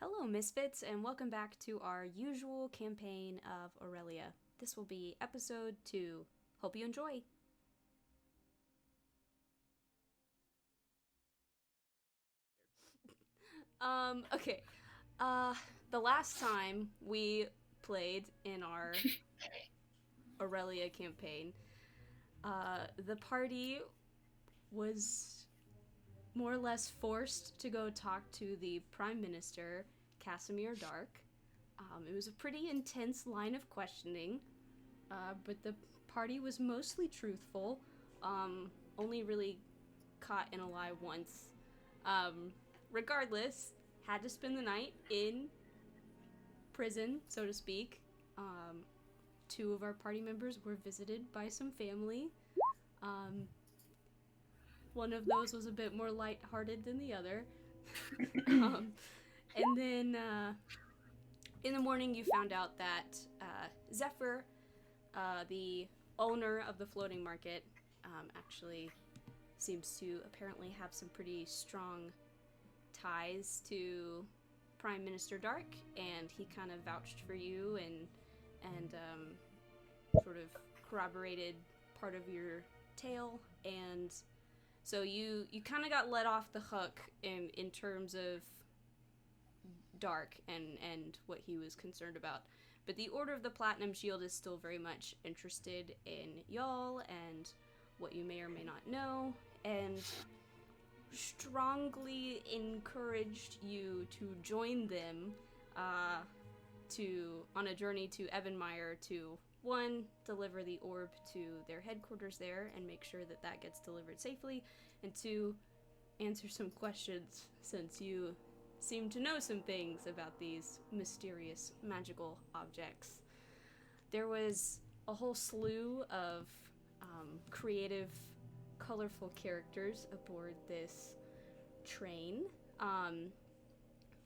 Hello, Misfits, and welcome back to our usual campaign of Aurelia. This will be episode 2. Hope you enjoy! Okay. The last time we played in our Aurelia campaign, the party was more or less forced to go talk to the Prime Minister, Casimir Dark. It was a pretty intense line of questioning, but the party was mostly truthful. Only really caught in a lie once. Regardless, had to spend the night in prison, so to speak. Two of our party members were visited by some family. One of those was a bit more lighthearted than the other. And then in the morning, you found out that Zephyr, the owner of the floating market, actually seems to apparently have some pretty strong ties to Prime Minister Dark, and he kind of vouched for you and sort of corroborated part of your tale, and so you kind of got let off the hook in terms of Dark and what he was concerned about. But the Order of the Platinum Shield is still very much interested in y'all and what you may or may not know, and strongly encouraged you to join them on a journey to Ebenmeyer to, one, deliver the orb to their headquarters there and make sure that that gets delivered safely, and two, answer some questions since you seem to know some things about these mysterious magical objects. There was a whole slew of creative, colorful characters aboard this train.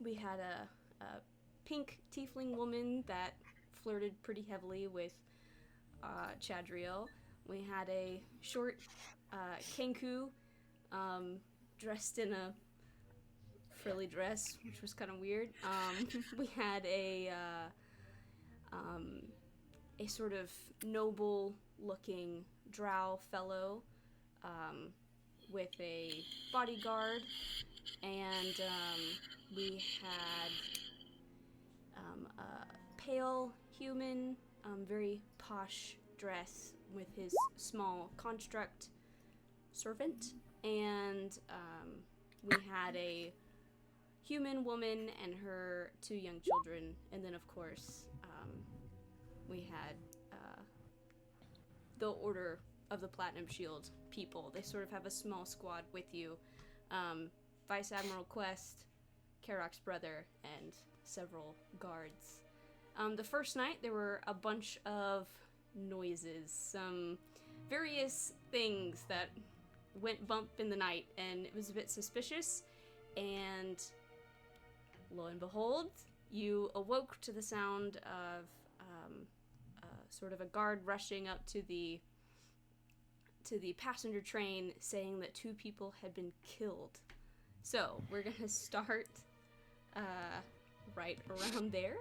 We had a pink tiefling woman that flirted pretty heavily with Chadriel. We had a short Kenku dressed in a frilly dress, which was kind of weird. We had a sort of noble-looking drow fellow with a bodyguard, and we had a pale human, very posh dress with his small construct servant, and we had a human woman and her two young children, and then of course we had the Order of the Platinum Shield people. They sort of have a small squad with you. Vice Admiral Quest, Karok's brother, and several guards. The first night there were a bunch of noises, some various things that went bump in the night, and it was a bit suspicious, and lo and behold, you awoke to the sound of sort of a guard rushing up to the passenger train saying that 2 people had been killed. So we're gonna start right around there,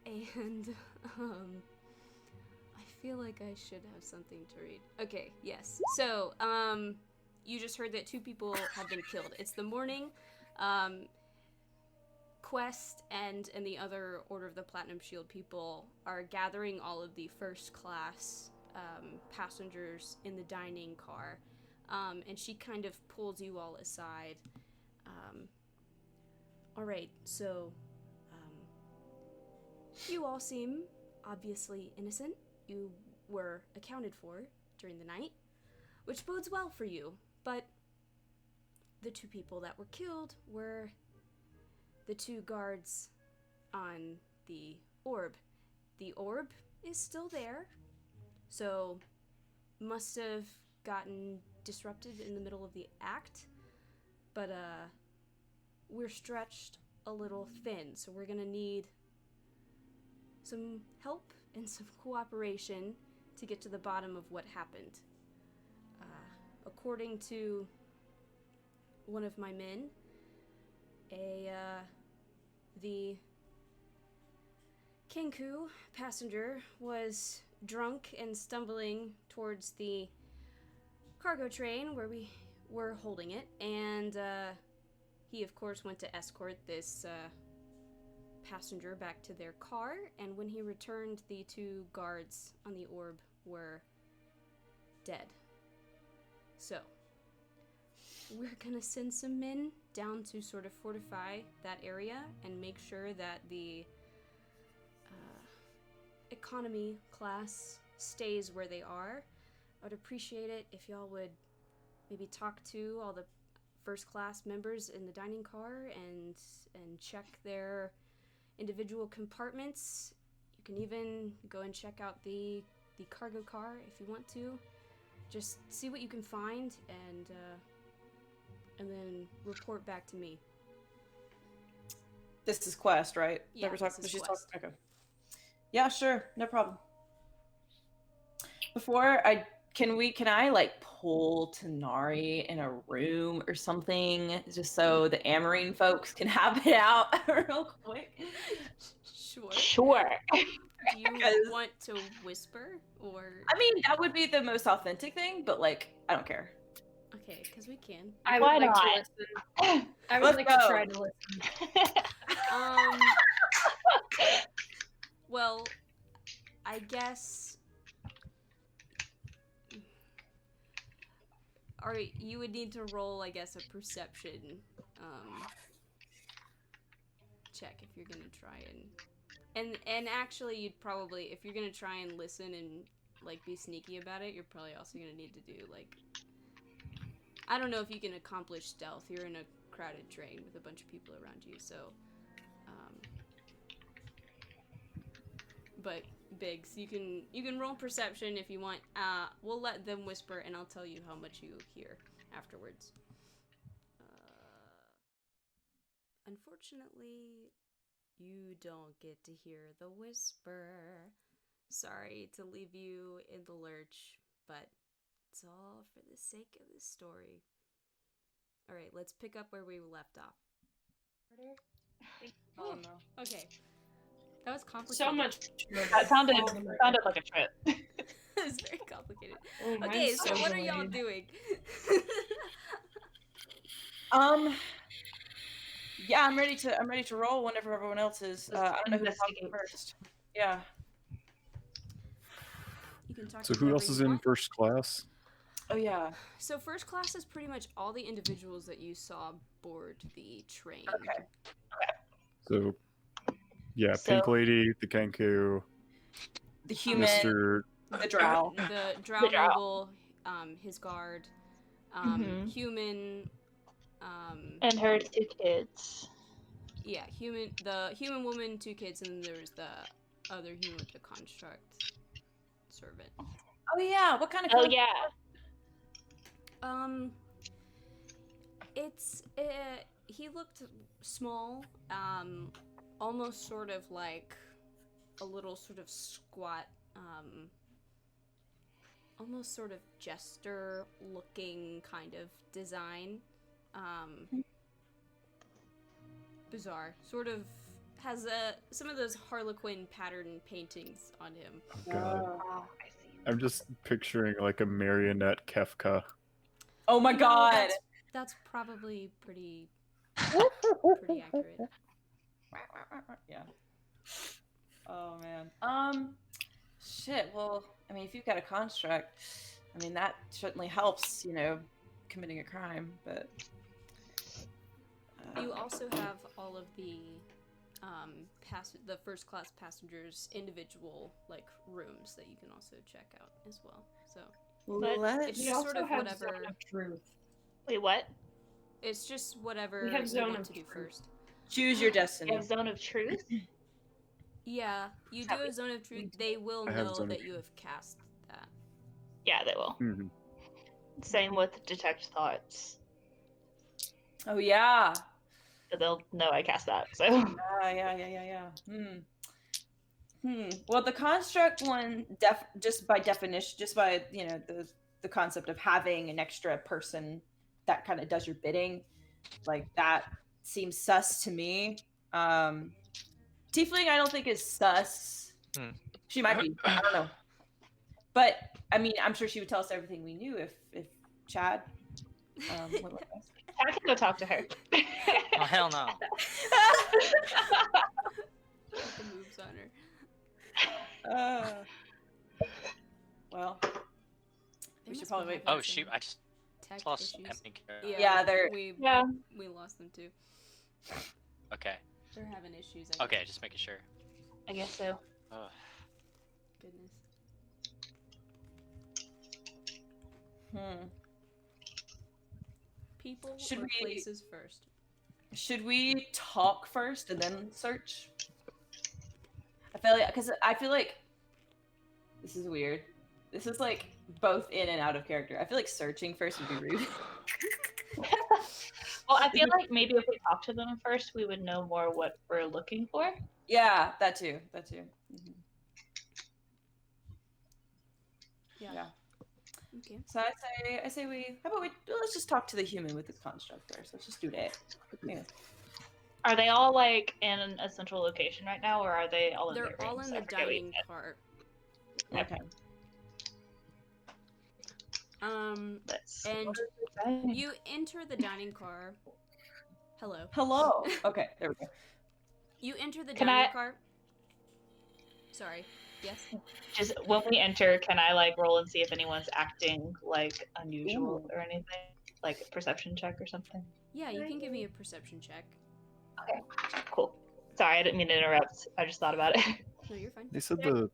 and I feel like I should have something to read. Okay, yes. So you just heard that 2 people have been killed. It's the morning. Quest and the other Order of the Platinum Shield people are gathering all of the first class passengers in the dining car, and she kind of pulls you all aside. Alright, so you all seem obviously innocent. You were accounted for during the night, which bodes well for you, but the 2 people that were killed were the 2 guards on the orb. The orb is still there, so must have gotten disrupted in the middle of the act, but we're stretched a little thin, so we're gonna need some help and some cooperation to get to the bottom of what happened. According to one of my men, the Kenku passenger was drunk and stumbling towards the cargo train where we were holding it, and he, of course, went to escort this passenger back to their car, and when he returned, the 2 guards on the orb were dead. So, we're gonna send some men down to sort of fortify that area and make sure that the economy class stays where they are. I would appreciate it if y'all would maybe talk to all the first class members in the dining car and check their individual compartments. You can even go and check out the cargo car if you want to. Just see what you can find and then report back to me. This is Quest, right? Yeah, this is Quest. Okay. Yeah, sure, no problem. Can I like pull Tanari in a room or something just so the Amarine folks can have it out real quick? Sure. Do you want to whisper, or? I mean, that would be the most authentic thing, but like, I don't care. Okay, because we can. I would like to listen. I would like to try to listen. Well, I guess. Alright, you would need to roll, I guess, a perception check if you're gonna try and actually you'd probably, if you're gonna try and listen and like be sneaky about it, you're probably also gonna need to do like, I don't know if you can accomplish stealth. You're in a crowded train with a bunch of people around you, so but Biggs, you can roll perception if you want. We'll let them whisper, and I'll tell you how much you hear afterwards. Unfortunately, you don't get to hear the whisper. Sorry to leave you in the lurch, but it's all for the sake of the story. All right, let's pick up where we left off. Oh no. Okay. That was complicated. So much. That sounded like a trip. It was very complicated. Okay, so what are y'all doing? Yeah, I'm ready to roll whenever everyone else is. I don't know who's talking first. Yeah. You can talk. So who else is in first class? Oh yeah. So first class is pretty much all the individuals that you saw board the train. Okay. So yeah, Pink Lady, the Kenku, the human, the drow, the drow noble, his guard, human, and her 2 kids. Yeah, the human woman, 2 kids, and then there's the other human with the construct servant. Oh yeah, what kind of? Oh yeah. He looked small, almost sort of like a little sort of squat, almost sort of jester looking kind of design. Bizarre. Sort of has some of those Harlequin pattern paintings on him. Oh, God. I'm just picturing like a marionette Kefka. Oh my God. That's probably pretty accurate. Yeah. Oh man. Shit. Well, I mean, if you've got a construct, I mean, that certainly helps, committing a crime, but. You also have all of the the first class passengers' individual like rooms that you can also check out as well. So it's just sort of whatever. Zone of truth. Wait, what? It's just whatever we have you zone want of to do truth. first. Choose your destiny. You have Zone of Truth? Yeah, you do a Zone of Truth. They will know that you have cast that. Yeah, they will. Mm-hmm. Same with Detect Thoughts. Oh yeah. They'll know I cast that. So. Yeah. Well, the construct one, just by definition, just by the concept of having an extra person that kind of does your bidding, like that seems sus to me. Tiefling, I don't think is sus. Hmm. She might be. I don't know. But I mean, I'm sure she would tell us everything we knew if Chad went with us. I can go talk to her. Oh hell no. Put the moves on her. Well, They we should must probably be wait. having Oh shoot! some I just tech lost issues. Emily. Yeah, they're- we lost them too. Okay. They're having issues. I Okay, guess. just making sure. I guess so. Ugh. Goodness. People Should or we- places first? Should we talk first and then search? I feel like this is weird. This is like both in and out of character. I feel like searching first would be rude. Well, I feel like maybe if we talk to them first, we would know more what we're looking for. Yeah, that too. Mhm. Yeah. Okay. So I say we. How about let's just talk to the human with the construct first. Let's just do that. Yeah. Are they all like in a central location right now, or are they all in They're their all rooms? in I the forget what you dining said. car. Okay. Let's- And you enter the dining car. Hello. Hello. Okay, there we go. You enter the Can dining I- car. Sorry. Yes. Just when we enter, can I like roll and see if anyone's acting like unusual Ooh. or anything? Like a perception check or something? Yeah, you can give me a perception check. Okay, cool. Sorry, I didn't mean to interrupt. I just thought about it. No, you're fine. They said the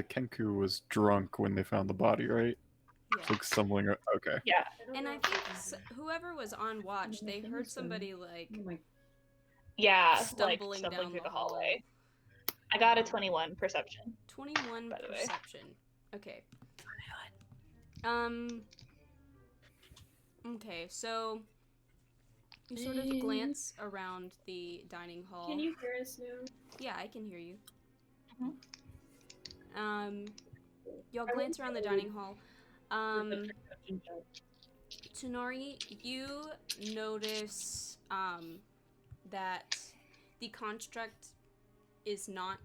Kenku was drunk when they found the body, right? Yeah. Like stumbling. Okay. Yeah. And I think whoever was on watch, they heard somebody like Yeah, stumbling like down stumbling through the the hallway. hallway. I got a 21 perception. 21 By the way. perception. Okay. Okay, so you sort of glance around the dining hall. Can you hear us now? Yeah, I can hear you. Mhm. Y'all glance around the dining hall. Tonari, you notice that the construct is not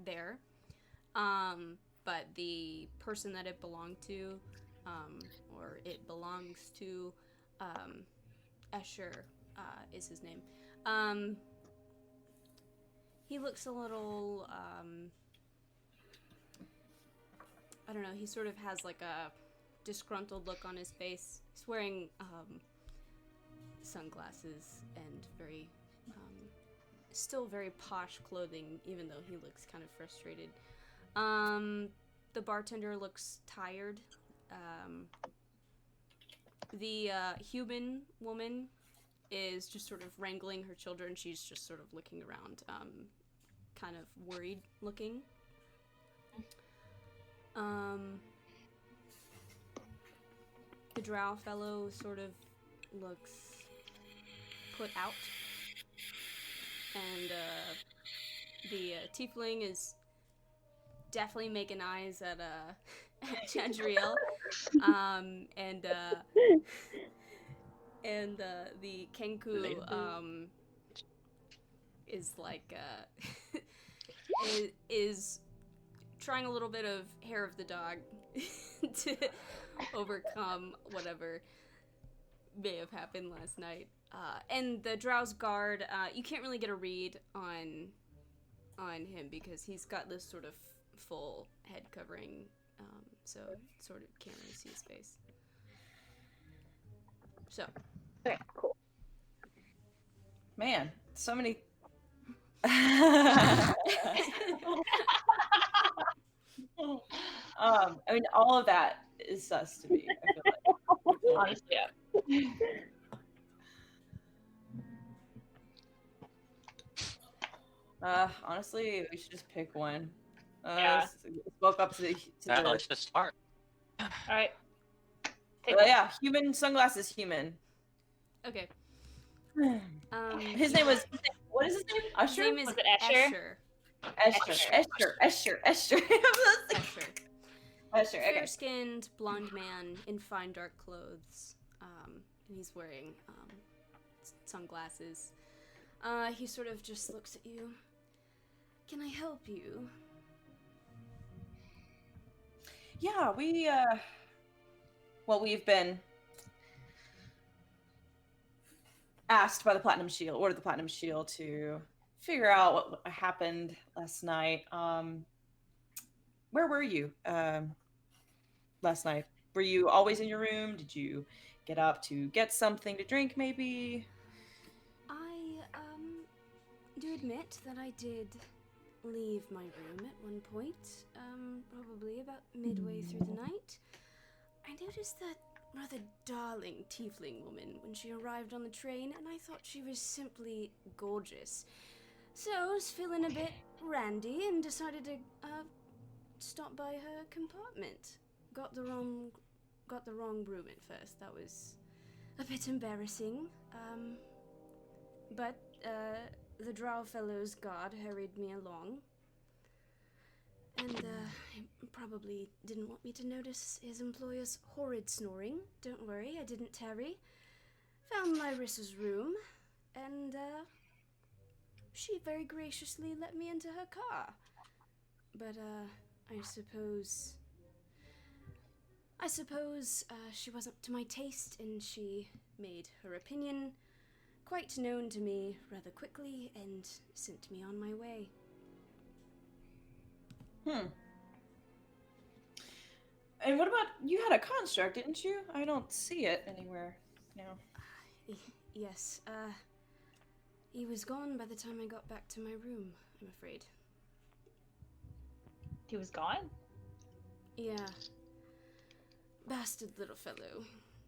there, but the person that it belonged to, or it belongs to, Escher is his name. He looks a little, I don't know, he sort of has like a disgruntled look on his face. He's wearing sunglasses and very, still very posh clothing, even though he looks kind of frustrated. The bartender looks tired. The human woman is just sort of wrangling her children. She's just sort of looking around, kind of worried looking. The drow fellow sort of looks put out. And the tiefling is definitely making eyes at Chandriel. And the Kenku is like is trying a little bit of hair of the dog to overcome whatever may have happened last night. And the Drow's guard, you can't really get a read on him because he's got this sort of full head covering, so sort of can't really see his face. So. Okay, cool. Man, so many. I mean, all of that is sus to me. I feel like. Honestly, yeah. Honestly, we should just pick one. Yeah. Spoke up to the. Yeah, let's just start. All right. Yeah, human sunglasses. Human. Okay. His name was. What is his name? His Usher. name is Was it Escher? Escher. Escher. Escher. Usher. Okay. Fair-skinned, blonde man in fine dark clothes. And he's wearing sunglasses. He sort of just looks at you. Can I help you? Yeah, we've been asked by the Platinum Shield, or the Platinum Shield, to figure out what happened last night. Where were you last night? Were you always in your room? Did you get up to get something to drink, maybe? I, do admit that I did leave my room at one point, probably about midway through the night. I noticed that rather darling tiefling woman when she arrived on the train, and I thought she was simply gorgeous. So I was feeling a bit randy and decided to, stop by her compartment. Got the wrong room at first. That was a bit embarrassing. But the drow fellow's guard hurried me along. And, he probably didn't want me to notice his employer's horrid snoring. Don't worry, I didn't tarry. Found Lyrissa's room, and, she very graciously let me into her car. But, I suppose she wasn't up to my taste, and she made her opinion quite known to me rather quickly and sent me on my way. And what about, you had a construct, didn't you? I don't see it anywhere now. Yes, he was gone by the time I got back to my room, I'm afraid. He was gone? Yeah. Bastard little fellow.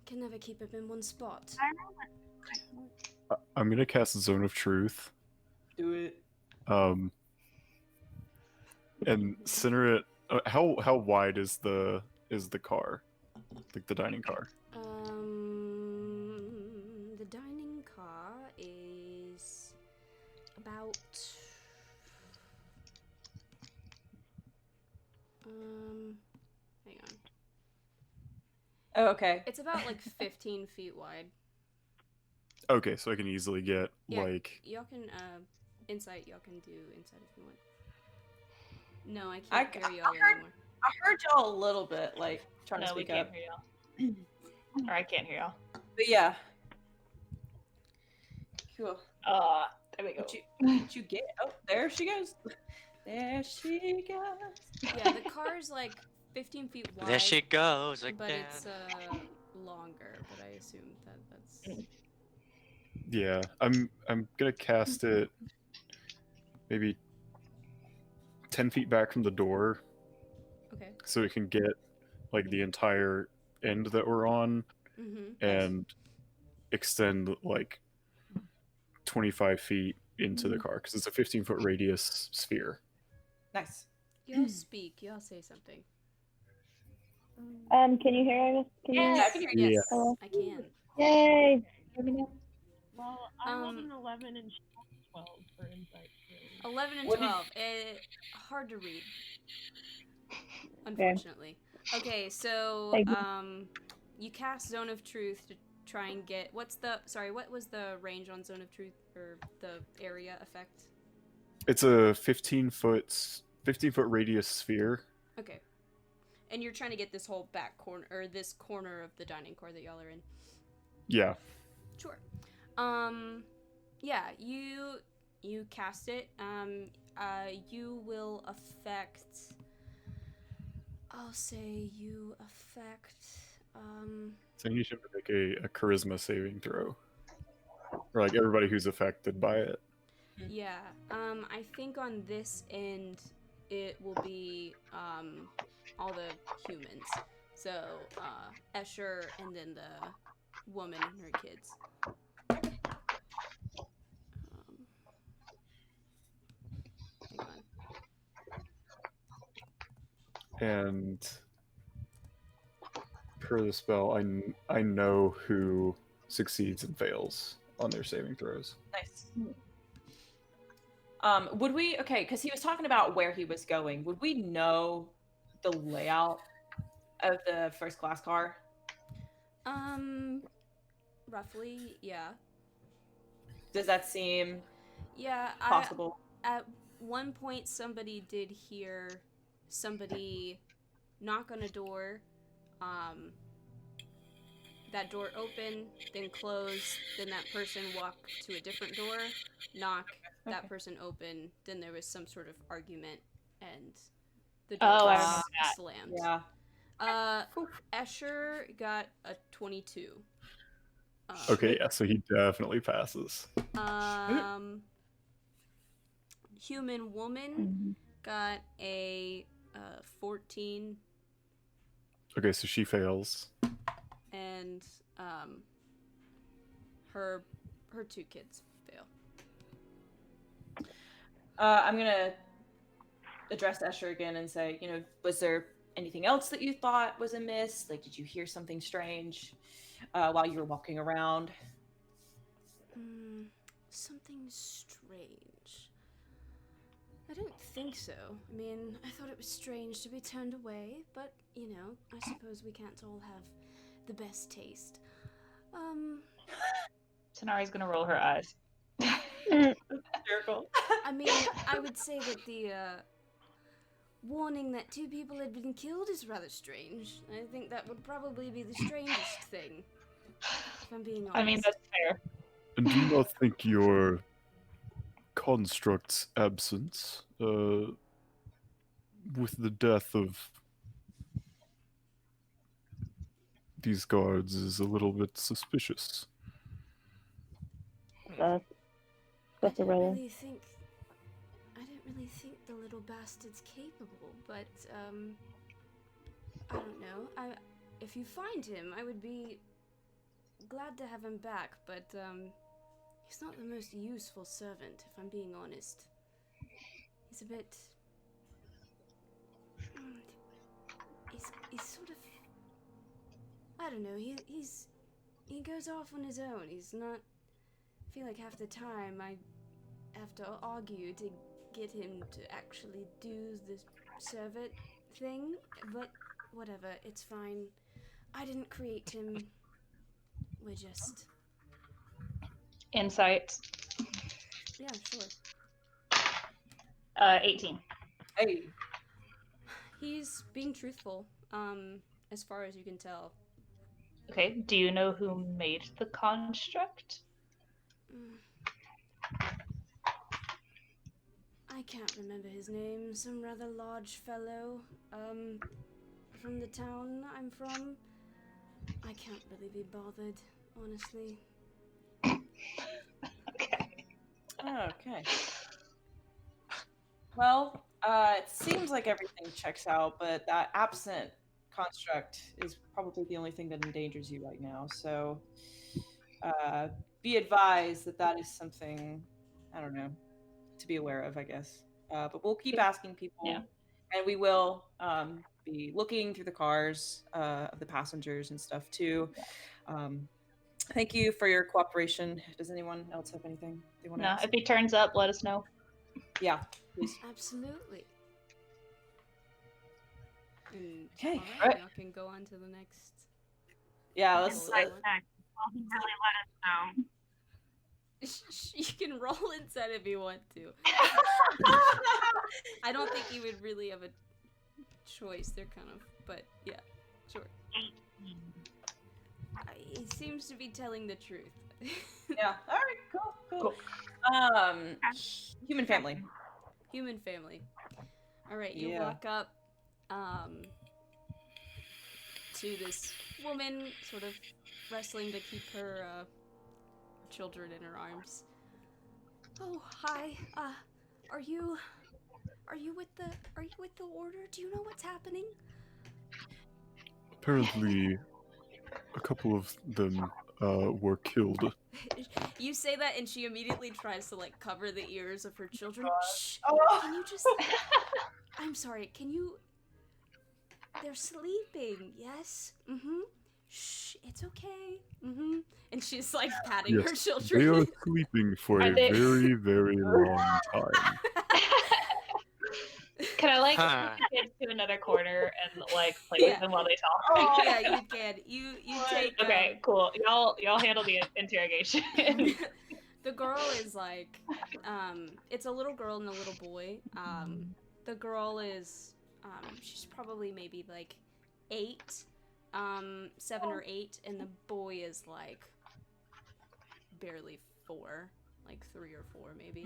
Can never keep him in one spot. I'm gonna cast Zone of Truth. Do it. And center it. How wide is the car, like the dining car? The dining car is about hang on. Oh, okay. It's about like 15 feet wide. Okay, so I can easily get Yeah, like. y'all can insight. Y'all can do insight if you want. No, I I can't hear y'all heard- anymore. I heard y'all a little bit, like, trying to No, we speak can't up. hear y'all. Or I can't hear y'all. But yeah. Cool. There we go. What'd you get? Oh, there she goes. There she goes. Yeah, the car's like 15 feet wide. There she goes again. But it's longer. But I assume that's. Yeah, I'm gonna cast it maybe 10 feet back from the door, Okay. so it can get like the entire end that we're on, and extend like 25 feet into the car, because it's a 15-foot radius sphere. Nice. Y'all speak. Y'all say something. Can you hear us? Yeah, I can hear you. Yes, Hello? I can. Yay! Hear me now? Well, I rolled an 11 and she rolled 12 for insight. 11 and What did- 12. Hard to read. Unfortunately. Okay, so Thank you. you cast Zone of Truth to try and get what was the range on Zone of Truth, or the area effect? It's a 15-foot radius sphere. Okay. And you're trying to get this whole back corner, or this corner of the dining car that y'all are in. Yeah. Sure. Yeah, you cast it. You will affect. I'll say you affect. So you should make a charisma saving throw, or like everybody who's affected by it. Yeah. I think on this end, it will be all the humans. So Escher and then the woman and her kids. Hang on. And per the spell, I know who succeeds and fails on their saving throws. Nice. Would we, okay, because he was talking about where he was going. Would we know the layout of the first class car? Roughly, yeah. Does that seem Yeah, possible. At one point, somebody did hear somebody knock on a door. That door open, then close, then that person walk to a different door, knock, that person open, then there was some sort of argument, and the door Oh, I was remember that. slammed. Yeah. Escher got a 22. Okay, yeah, so he definitely passes. Human woman got a 14. Okay, so she fails. And her 2 kids fail. I'm gonna address Escher again and say, was there anything else that you thought was amiss? Like, did you hear something strange while you were walking around? Something strange. I don't think so. I mean, I thought it was strange to be turned away, but, I suppose we can't all have the best taste. Tanari's gonna roll her eyes. Hysterical. I mean, I would say that the warning that 2 people had been killed is rather strange. I think that would probably be the strangest thing, if I'm being honest. I mean, that's fair. And do you not think your construct's absence, with the death of these guards, is a little bit suspicious? That's I don't really. really think the little bastard's capable, but I don't know. If you find him, I would be glad to have him back, but he's not the most useful servant, if I'm being honest. He's a bit he's sort of, I don't know, he goes off on his own. He's not, I feel like half the time I have to argue to get him to actually do the servant thing, but whatever, it's fine. I didn't create him. We're just... Insight. Yeah, sure. 18. Hey. He's being truthful, as far as you can tell. Okay, do you know who made the construct? I can't remember his name. Some rather large fellow, from the town I'm from. I can't really be bothered, honestly. Okay. Okay. Well, it seems like everything checks out, but that absent construct is probably the only thing that endangers you right now. So, be advised that that is something, I don't know, to be aware of, I guess. But we'll keep asking people, and we will be looking through the cars of the passengers and stuff too. Thank you for your cooperation. Does anyone else have anything they want to ask? If he turns up, let us know. Yeah, please. Absolutely. And, Okay. All right, y'all can go on to the next. Yeah, let's. Well, he really let us know. You can roll inside if you want to. I don't think you would really have a choice. They're kind of, but yeah, sure. 18. He seems to be telling the truth. Yeah. All right. Cool. Human family. Human family. All right. You Yeah. walk up, to this woman, sort of wrestling to keep her children in her arms. Oh, hi. Are you with the order? Do you know what's happening? Apparently, a couple of them were killed. You say that, and she immediately tries to cover the ears of her children. Shh. Oh. Can you just? I'm sorry. Can you? They're sleeping. Yes. Mm-hmm. Shh. It's okay. Mm-hmm. And she's patting her children. They are sleeping for a very, very long time. Can I put the kids to another corner and play with them while they talk? Oh yeah, you can. You take. Okay, cool. Y'all handle the interrogation. The girl is It's a little girl and a little boy. The girl is, she's probably maybe like 8, 7 or 8, and the boy is like barely 4, like 3 or 4 maybe.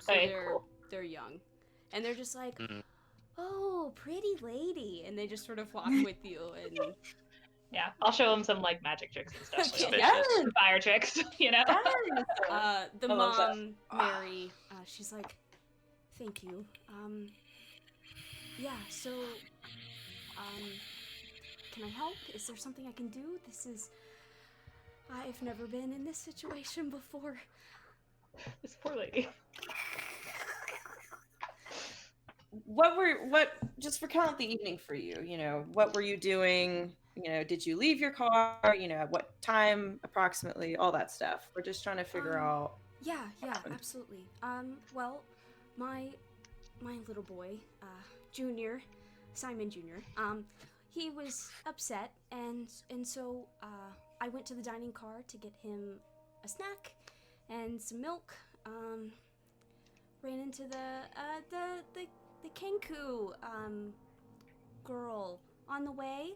So they're young, and they're just like, oh, pretty lady, and they just sort of walk with you, and Yeah, I'll show them some like magic tricks and stuff. Suspicious. Some fire tricks, you know. the mom, Mary, she's like, thank you. Yeah, so, can I help? Is there something I can do? I've never been in this situation before. This poor lady. Just recount the evening for you, what were you doing? Did you leave your car? At what time approximately? All that stuff. We're just trying to figure out. Yeah, absolutely. Well, my little boy, Junior, Simon Jr., he was upset, and so I went to the dining car to get him a snack and some milk. Ran into the Kenku girl on the way.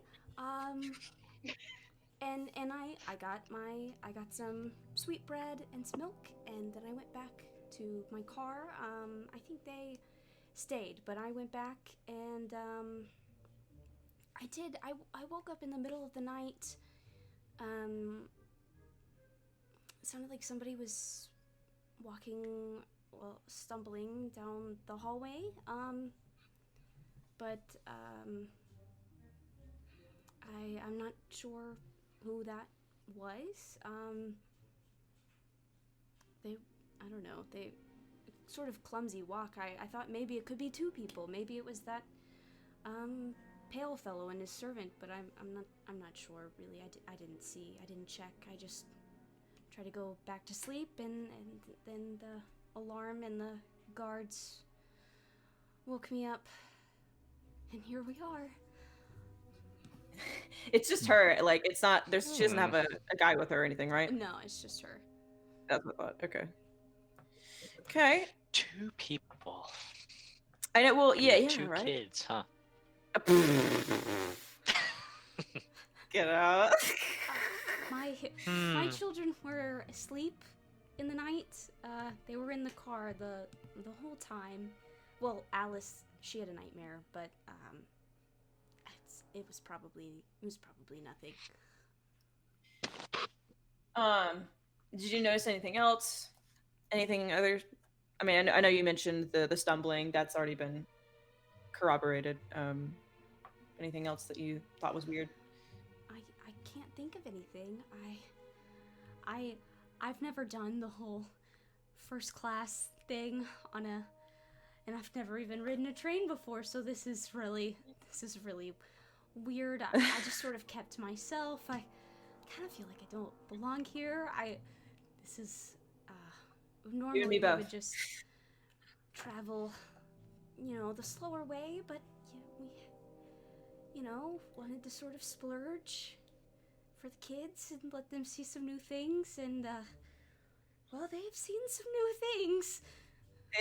And I got some sweetbread and some milk, and then I went back to my car. I think they stayed, but I went back, and I woke up in the middle of the night. It sounded like somebody was stumbling down the hallway. But I'm not sure who that was. I don't know. They sort of clumsy walk. I thought maybe it could be 2 people. Maybe it was that pale fellow and his servant, but I'm not sure really. I didn't see. I didn't check. I just tried to go back to sleep, and then the alarm and the guards woke me up, and here we are. It's just her. Like, it's not. She doesn't have a guy with her or anything, right? No, it's just her. That's what I thought. Okay. 2 people. I know. Well, yeah, 2 right. kids, huh? Get out. My children were asleep in the night. They were in the car the whole time. Well, Alice, she had a nightmare, but it was probably nothing. Did you notice anything else? Anything other? I mean, I know you mentioned the stumbling. That's already been corroborated. Anything else that you thought was weird? I can't think of anything. I've never done the whole first class thing and I've never even ridden a train before, so this is really weird. I just sort of kept to myself. I kind of feel like I don't belong here. Normally we would just travel, the slower way, but we, wanted to sort of splurge for the kids and let them see some new things, and they've seen some new things.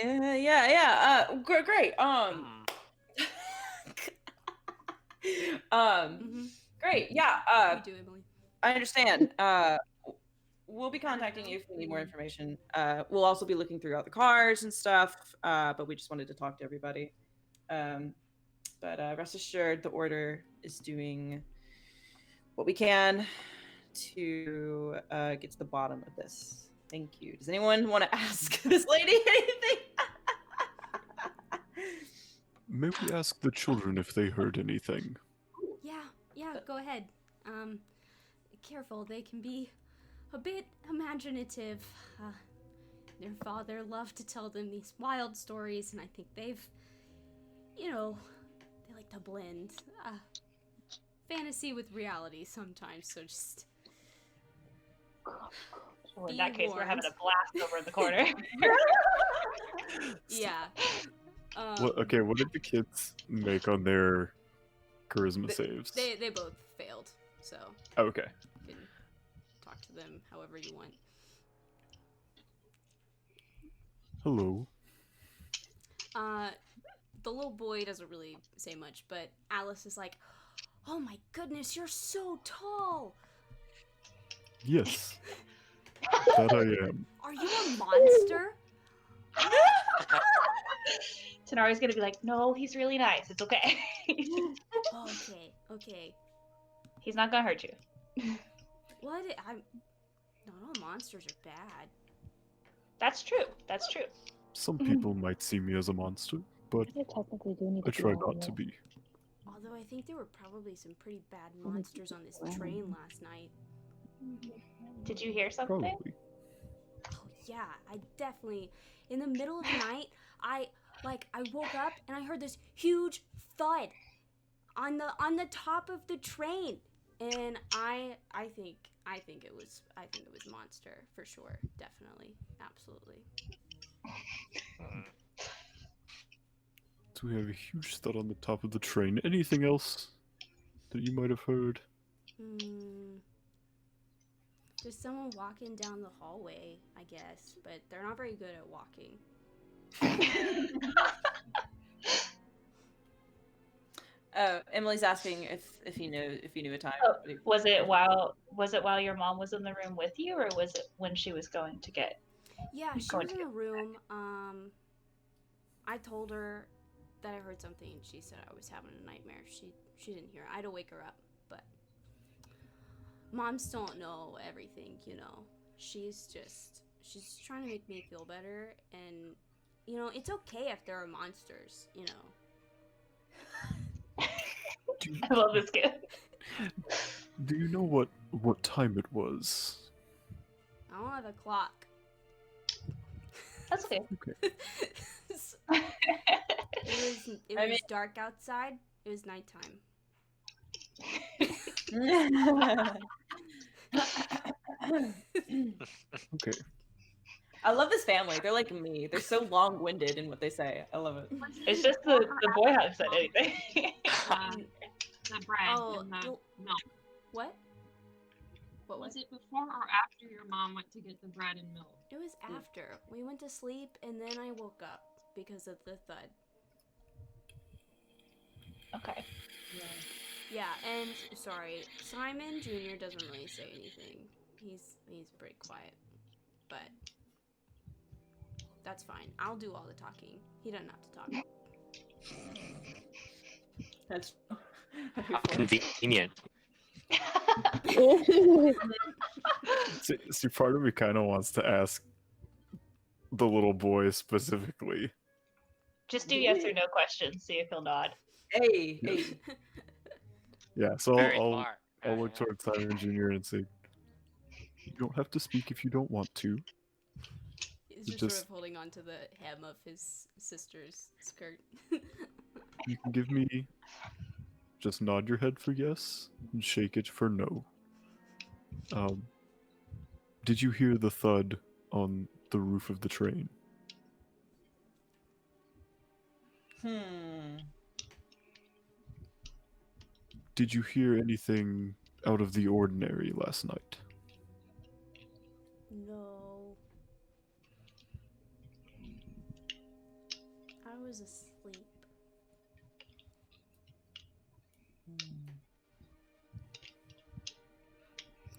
Yeah. Great. Great. Yeah. You do, Emily. I understand. We'll be contacting you if we need more information. We'll also be looking throughout the cars and stuff, but we just wanted to talk to everybody. But rest assured, the Order is doing what we can to get to the bottom of this. Thank you. Does anyone want to ask this lady anything? May we ask the children if they heard anything? Yeah, go ahead. Careful, they can be a bit imaginative. Their father loved to tell them these wild stories, and I think they've, they like to blend fantasy with reality sometimes, so just Well, in that case, we're having a blast over in the corner. Yeah. What did the kids make on their charisma saves? They both failed, so Okay. you can talk to them however you want. Hello. The little boy doesn't really say much, but Alice is like, "Oh my goodness, you're so tall! Yes, that I am. Are you a monster?" Tanari's gonna be like, no, he's really nice. It's okay. Oh, okay. He's not gonna hurt you. What? Not all monsters are bad. That's true. That's true. Some people might see me as a monster, but I technically do need I to be try out not of to it. be. Although I think there were probably some pretty bad monsters on this train last night. Did you hear something? Probably. Oh yeah, I definitely. In the middle of the night, I woke up and I heard this huge thud on the top of the train, and I think it was monster for sure, definitely, absolutely. So we have a huge thud on the top of the train. Anything else that you might have heard? Just someone walking down the hallway, I guess, but they're not very good at walking. Emily's asking if you knew a time. Oh, was it while your mom was in the room with you, or was it when she was going to get? Yeah, she was in the room. I told her that I heard something, and she said I was having a nightmare. She didn't hear it. I had to wake her up, but moms don't know everything, you know. She's trying to make me feel better, and you know, it's okay if there are monsters, you know. I love this kid. Do you know what time it was? I don't have a clock. That's okay. Okay. It was dark outside. It was nighttime. Okay. I love this family. They're like me. They're so long-winded in what they say. I love it. It's just the boy hadn't said anything. The bread Oh, and the well- milk. What? What Was was it before or after your mom went to get the bread and milk? It was after. We went to sleep, and then I woke up because of the thud. Okay. Yeah, and sorry, Simon Jr. doesn't really say anything. He's pretty quiet, but that's fine. I'll do all the talking. He doesn't have to talk. That's How convenient. See, part of me kind of wants to ask the little boy specifically. Just do yes or no questions. See if he'll nod. hey. Yeah, so Very I'll smart. look towards Simon Jr. and say, "You don't have to speak if you don't want to. He's just Just- sort of holding on to the hem of his sister's skirt. You can give me just nod your head for yes and shake it for no. Did you hear the thud on the roof of the train? Did you hear anything out of the ordinary last night? No. I was asleep.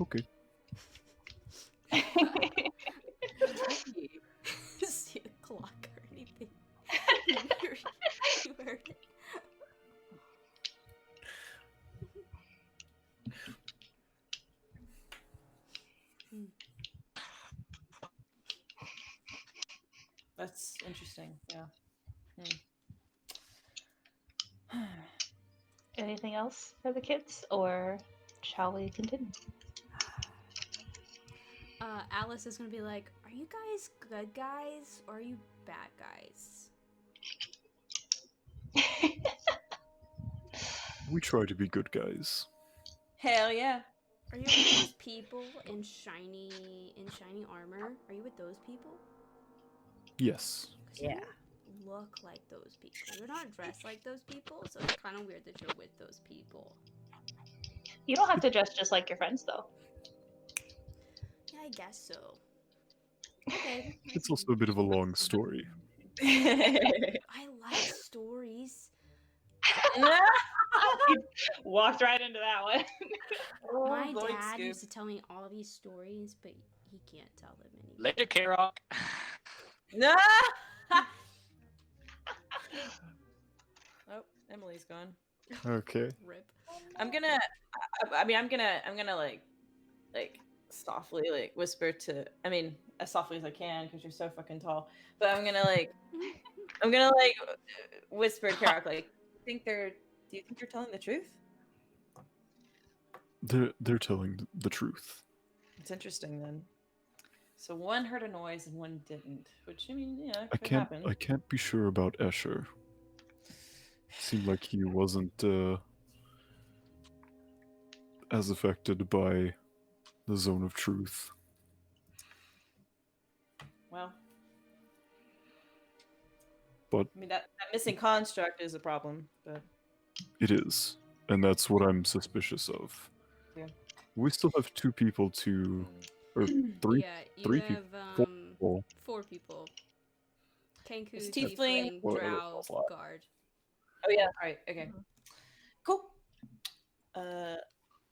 Okay. See a clock or anything. You heard it. That's interesting. Yeah. Anything else for the kids, or shall we continue? Alice is gonna be like, "Are you guys good guys or are you bad guys?" We try to be good guys. Hell yeah. Are you with those people in shiny armor? Are you with those people? Yes. 'Cause you don't look like those people. You're not dressed like those people, so it's kind of weird that you're with those people. You don't have to dress just like your friends, though. Yeah, I guess so. Okay. It's also a bit of a long story. I like stories. Walked right into that one. My boy, dad Scoop. used to tell me all these stories, but he can't tell them anymore. Later, K-Rock. No. Oh, Emily's gone. Okay. Rip. I'm gonna like softly like whisper to. I mean, as softly as I can because you're so fucking tall. But I'm gonna like whisper to Karak like, do you think they're telling the truth? They're telling the truth. It's interesting then. So one heard a noise and one didn't, which I mean, yeah, I could happen. can't be sure about Escher. Seemed like he wasn't as affected by the zone of truth. Well, But I mean that missing construct is a problem, but it is, and that's what I'm suspicious of. Yeah. We still have 2 people to, or 3, Yeah, you 3 have people. 4 people. 4 people. Kenku, It's Tiefling, Tiefling, Drow, Guard. oh yeah, all right, okay, cool. Are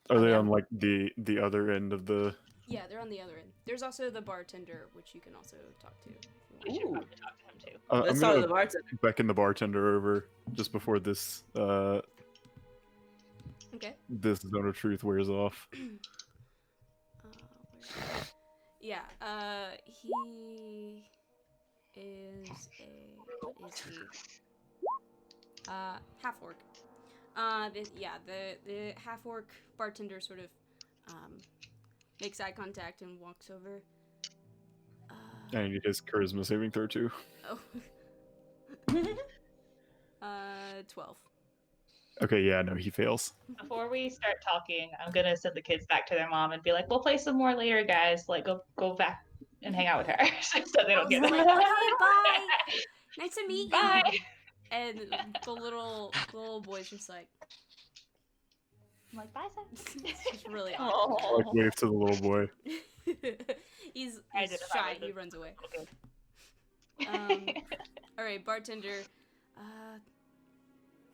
they on like the other end of the? Yeah, they're on the other end. There's also the bartender, which you can also talk to. I should Ooh. probably talk to him too. I'm Let's talk to gonna the bartender. beckon the bartender over just before this Okay. this zone of truth wears off. Yeah, he is what is he? Half orc. The half orc bartender sort of makes eye contact and walks over. I need his charisma saving throw too. Oh. 12. Okay, yeah, no, he fails. Before we start talking, I'm gonna send the kids back to their mom and be like, "We'll play some more later, guys. Like, go back and hang out with her, so they don't get Like, it." okay, bye. Nice to meet you. Bye. And the little boy's just like, I'm like, "Bye, son." it's just really awkward. Like wave to the little boy. he's identify shy. with He him. runs away. Okay. All right, bartender.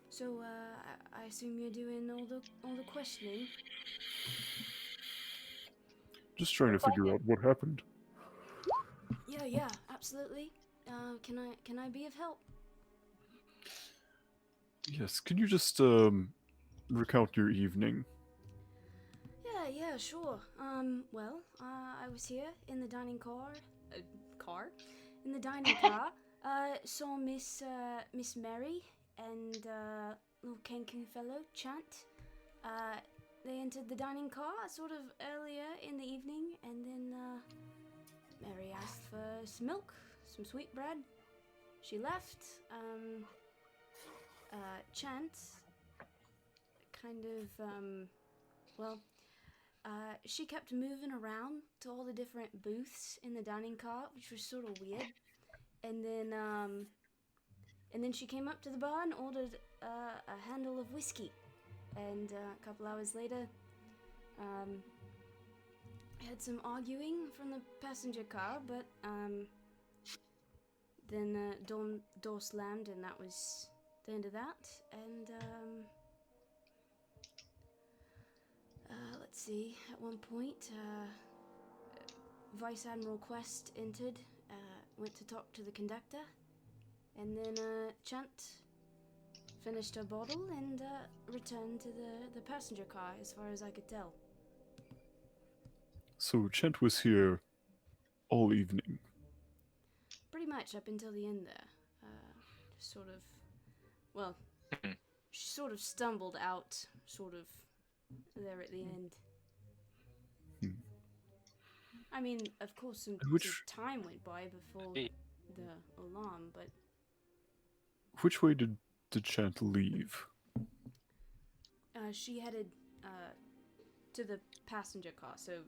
So I assume you're doing all the questioning. Just trying to figure out what happened. Yeah, absolutely. Can I be of help? Yes, can you just recount your evening? Yeah, sure. Well, I was here in the dining car. In the dining car. Saw Miss Mary and little Kenku fellow Chant. They entered the dining car sort of earlier in the evening, and then Mary asked for some milk, some sweetbread. She left. Chant kind of she kept moving around to all the different booths in the dining car, which was sort of weird. And then she came up to the bar and ordered a handle of whiskey. And a couple hours later, had some arguing from the passenger car, but then door slammed, and that was the end of that. And let's see, at one point, Vice Admiral Quest entered, went to talk to the conductor, and then Chant finished her bottle and returned to the passenger car, as far as I could tell. So Chent was here all evening. Pretty much up until the end there. Sort of, well, she sort of stumbled out, sort of, there at the end. I mean, of course, some time went by before the alarm, but... Which way did Chant leave? She headed to the passenger car, so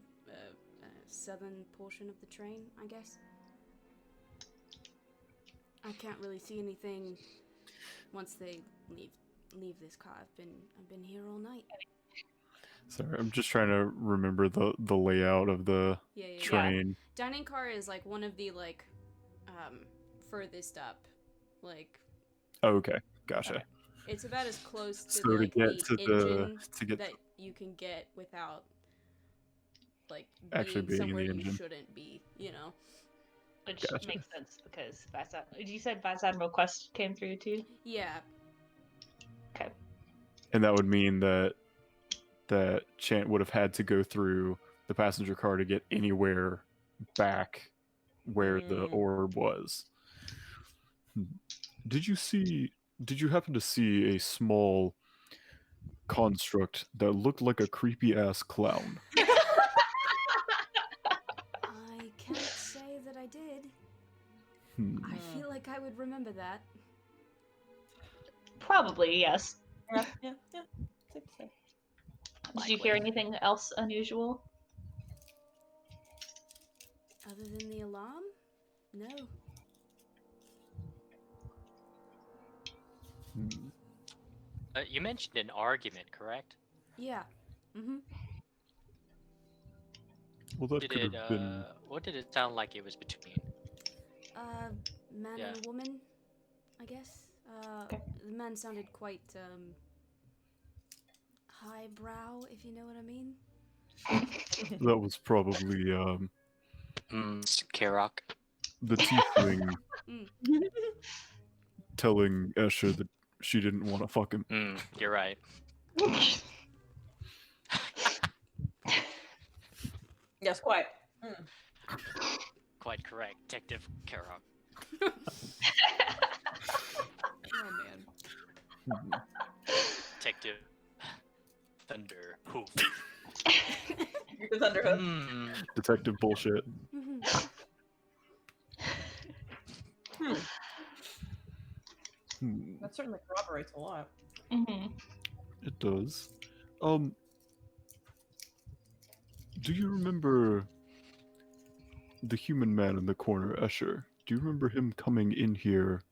southern portion of the train, I guess. I can't really see anything once they leave this car. I've been here all night. Sorry, I'm just trying to remember the layout of the train. Dining car is like one of the like furthest up, like. Oh, okay, gotcha. Okay. It's about as close to So like to get the engine to get that you can get without like actually being in somewhere the you engine. shouldn't be, you know. Which Gotcha. makes sense because you said Vice Admiral Quest came through too? Yeah. Okay. And that would mean that Chant would have had to go through the passenger car to get anywhere back where the orb was. Did you happen to see a small construct that looked like a creepy ass clown? I can't say that I did. I feel like I would remember that. Probably, yes. Yeah. Did you hear anything else unusual? Other than the alarm? No. You mentioned an argument, correct? Yeah. Mm-hmm. Well, that could have been. What did it sound like it was between? Man and woman, I guess. The man sounded quite, highbrow, if you know what I mean. That was probably Karok. the tiefling telling Escher that she didn't want to fuck him. You're right. Yes, quite. Quite correct, Detective Karok. Oh man. Detective Thunder Hoof. Thunderhoof. Detective bullshit. That certainly corroborates a lot. It does. Do you remember the human man in the corner, Escher? Do you remember him coming in here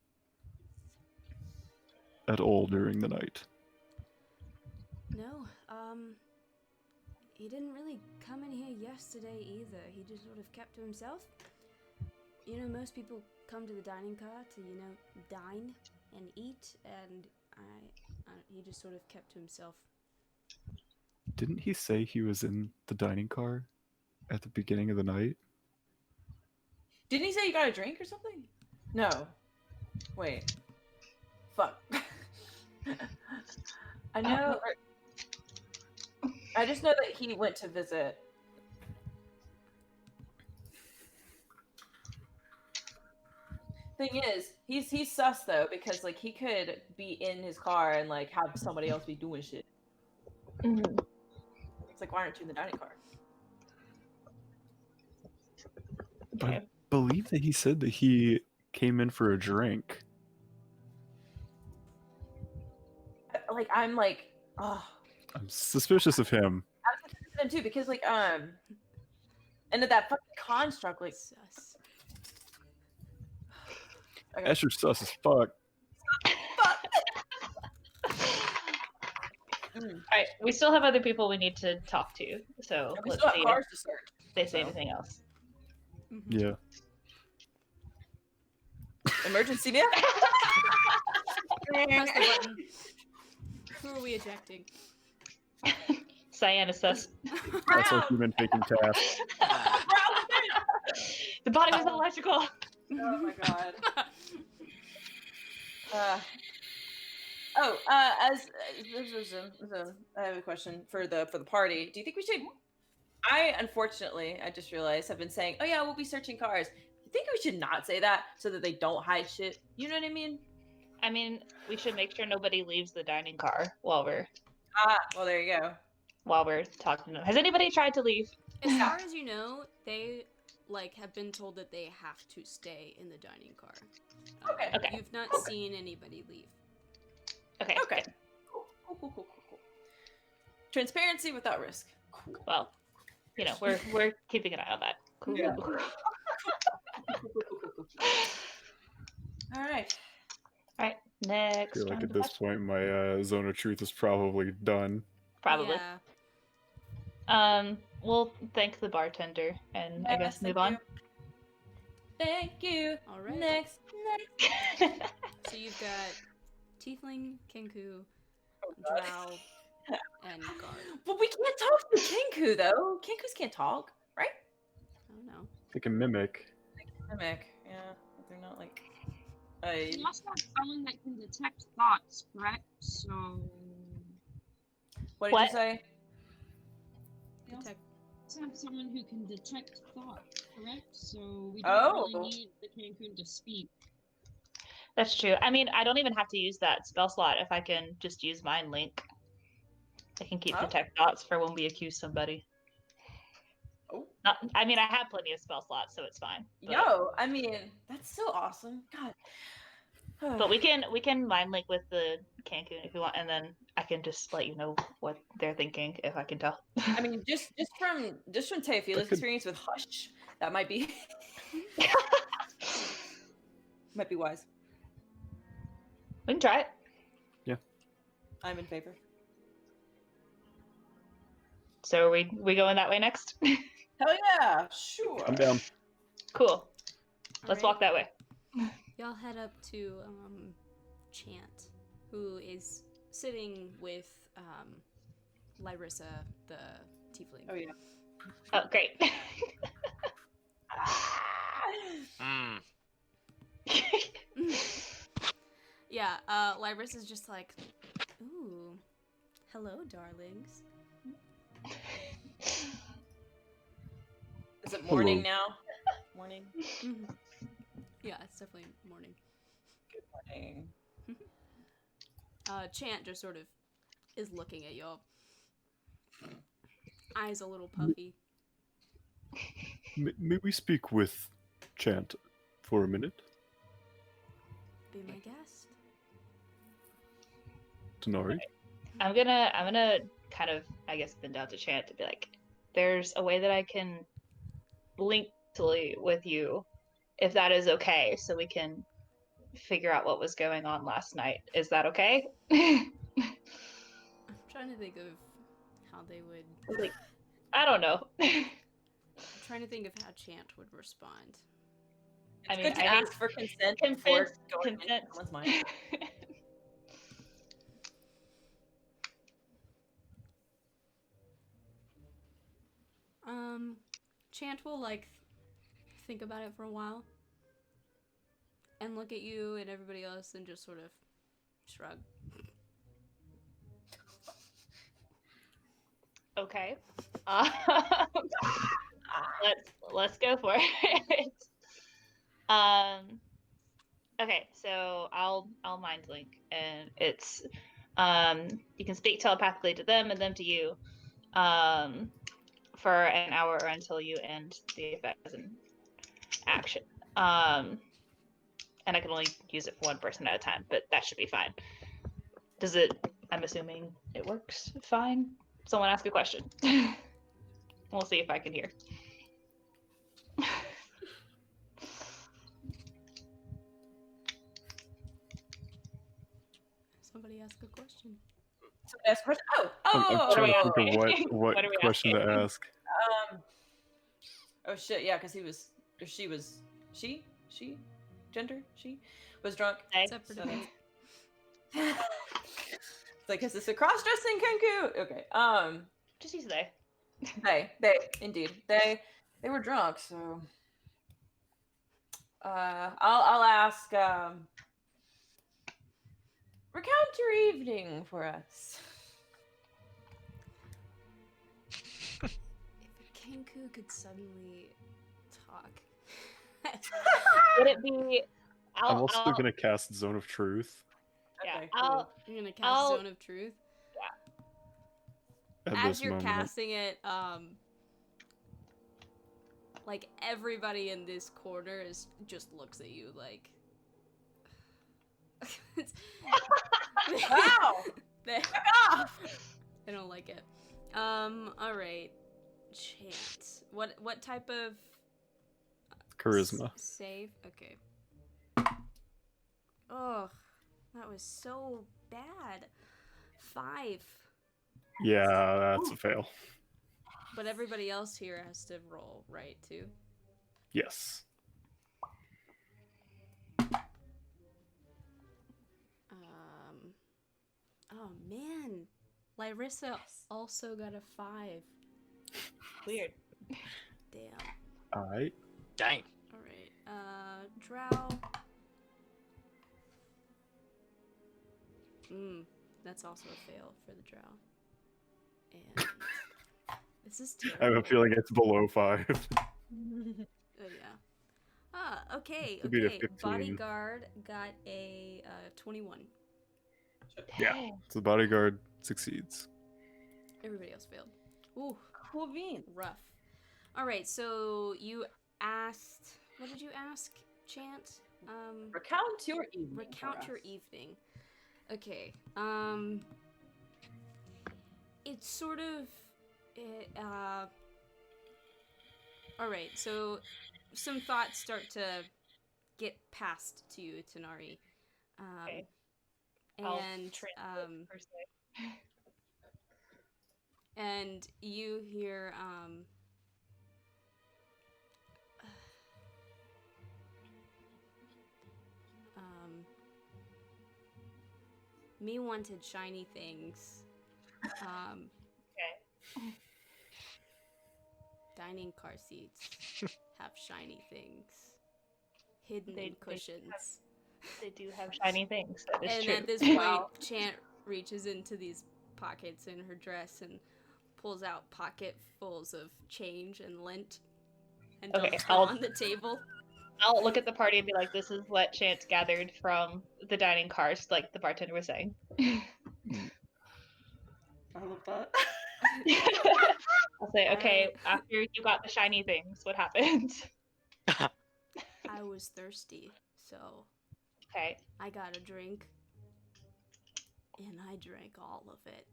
at all during the night? No, he didn't really come in here yesterday either. He just sort of kept to himself. You know, most people come to the dining car to, you know, dine and eat, and he just sort of kept to himself. Didn't he say he was in the dining car at the beginning of the night? Didn't he say you got a drink or something? No. Wait. Fuck. I know. I just know that he went to visit. Thing is, he's sus though, because like he could be in his car and like have somebody else be doing shit. It's like, why aren't you in the dining car? I believe that he said that he came in for a drink. Like, I'm like, oh. I'm suspicious of him. I'm suspicious of him too, because like, and that fucking construct, like, Sus. okay. Escher's sus as fuck. Alright, we still have other people we need to talk to, so We let's still have see cars if to search. they say anything else. Yeah. Emergency man. Press the button. Who are we ejecting? Cyan is sus. That's our human taking tasks. The body was electrical! Oh my god. I have a question for the party. Do you think we should? I just realized have been saying, oh yeah, we'll be searching cars. You think we should not say that so that they don't hide shit? You know what I mean? I mean, we should make sure nobody leaves the dining car while we're well, there you go. talking to them. Has anybody tried to leave? As far as you know, they like have been told that they have to stay in the dining car. Okay. You've not seen anybody leave. Okay. Okay. Cool. Transparency without risk. Cool. Well, you know, we're keeping an eye on that. Cool. Yeah. All right. Next. I feel like round at of this questions. point my zone of truth is probably done. Probably. Yeah. We'll thank the bartender and I guess move on. Thank you. All right. Next. So you've got Tiefling, Kenku, God. Drow, and Guard. But we can't talk to Kenku though. Kenkus can't talk, right? I don't know. They can mimic. Mimic, yeah, but they're not like. You must have someone that can detect thoughts, correct? So. What did What? you say? You Detect. must have someone who can detect thoughts, correct? So we don't really need the Cancun to speak. That's true. I mean, I don't even have to use that spell slot if I can just use Mind Link. I can keep detect thoughts for when we accuse somebody. Oh. I mean, I have plenty of spell slots, so it's fine. But... Yo, I mean, that's so awesome. God. But we can Mind Link with the Cancun if you want, and then I can just let you know what they're thinking if I can tell. I mean, just from Teofila's experience with Hush, that might be might be wise. We can try it. Yeah. I'm in favor. So are we going that way next? Hell yeah, sure. I'm down. Cool. Let's walk that way. Y'all head up to Chant, who is sitting with Lyrissa, the tiefling. Oh yeah. Oh, great. Yeah, Lyrissa's just like, ooh, hello, darlings. Is it morning now? Morning. Yeah, it's definitely morning. Good morning. Chant just sort of is looking at y'all. Eyes a little puffy. May we speak with Chant for a minute? Be my guest. Tenari? I'm gonna kind of, I guess, bend down to Chant to be like, there's a way that I can link with you, if that is okay, so we can figure out what was going on last night. Is that okay? I'm trying to think of how they would... Like, I don't know. I'm trying to think of how Chant would respond. I mean, I ask for consent before going into someone's mind. Chant will like think about it for a while and look at you and everybody else and just sort of shrug. Okay. Let's go for it. Okay, so I'll mind link, and it's you can speak telepathically to them and them to you for an hour or until you end the effect as an action. And I can only use it for one person at a time, but that should be fine. Does it? I'm assuming it works fine. Someone ask a question. We'll see if I can hear. Somebody ask a question. I'm trying to think of what question to ask. Oh shit, yeah, because she was drunk. Except for today. It's like, is this a cross-dressing Kenku? Okay. Just use they. They indeed they were drunk, so I'll ask recount your evening for us. If a Kenku could suddenly talk. Would it be? I'm also going to cast Zone of Truth. Yeah, Okay, cool. You're gonna cast Zone of Truth. Yeah. As you're casting it, like everybody in this corner just looks at you like. Wow! Fuck off! I don't like it. All right. Chant. What type of Charisma. save? Okay. Oh, that was so bad. 5. Yeah, that's a fail. But everybody else here has to roll, right, too? Yes. Oh man, Larissa also got a 5. Weird. Damn. All right. Dang. All right. Drow. That's also a fail for the drow. And this is terrible. I have a feeling it's below 5. Oh yeah. Okay. Could be a Okay. 15. Bodyguard got a 21. Yeah. So the bodyguard succeeds. Everybody else failed. Ooh, Cool bean. rough. All right. So you asked. What did you ask, Chant? Recount your evening. Recount your evening. Okay. It's sort of. All right. So some thoughts start to get passed to you, Tanari. Okay. And and you hear me wanted shiny things. Okay. Dining car seats have shiny things hidden in cushions. They do have shiny things. That is And true. at this point, Chant reaches into these pockets in her dress and pulls out pocketfuls of change and lint and dumps them on the table. I'll look at the party and be like, "This is what Chance gathered from the dining cars," like the bartender was saying. I love that. I'll say, "Okay, after you got the shiny things, what happened?" I was thirsty, so okay. I got a drink, and I drank all of it.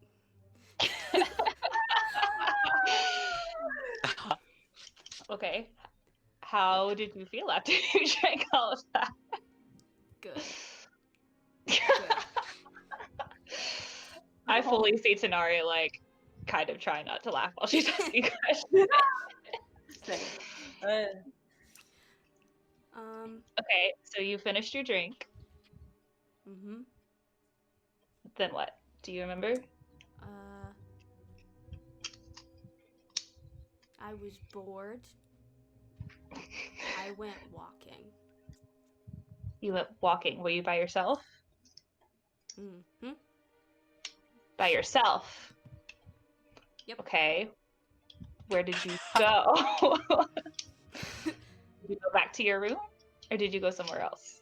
Okay. How did you feel after you drank all of that? Good. I fully see Tanari like kind of trying not to laugh while she's asking questions. Okay, so you finished your drink. Mm-hmm. Then what? Do you remember? I was bored. I went walking. You went walking. Were you by yourself? Mm-hmm. By yourself? Yep. Okay. Where did you go? Did you go back to your room? Or did you go somewhere else?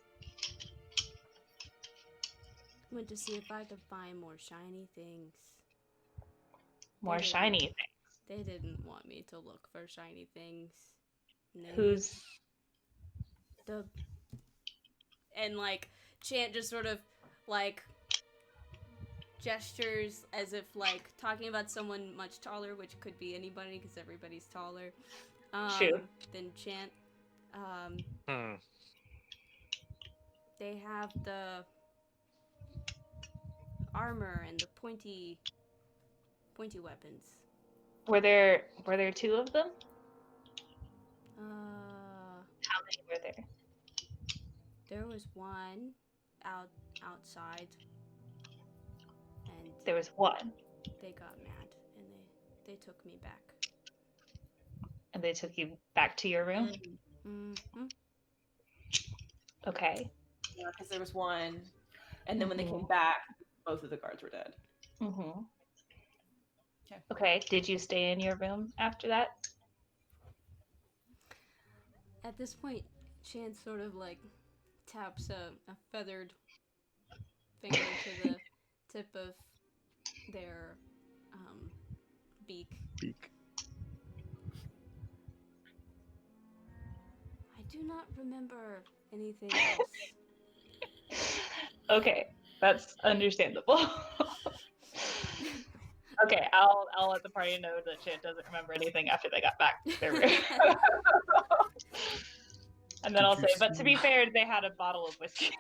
Went to see if I could find more shiny things. More shiny things? They didn't want me to look for shiny things. No. Who's... And like Chant just sort of like gestures as if like talking about someone much taller, which could be anybody because everybody's taller than Chant. They have the armor and the pointy weapons. Were there two of them? How many were there? There was one outside, and there was one. They got mad, and they took me back. And they took you back to your room? Mm-hmm. Okay. Yeah, because there was one, and then when they came back, both of the guards were dead. Mm-hmm. Okay. Did you stay in your room after that? At this point, Chance sort of like taps a feathered finger to the tip of their beak. I do not remember anything else. Okay, that's understandable. Okay, I'll let the party know that Chant doesn't remember anything after they got back to their room. And then I'll say, but to be fair, they had a bottle of whiskey.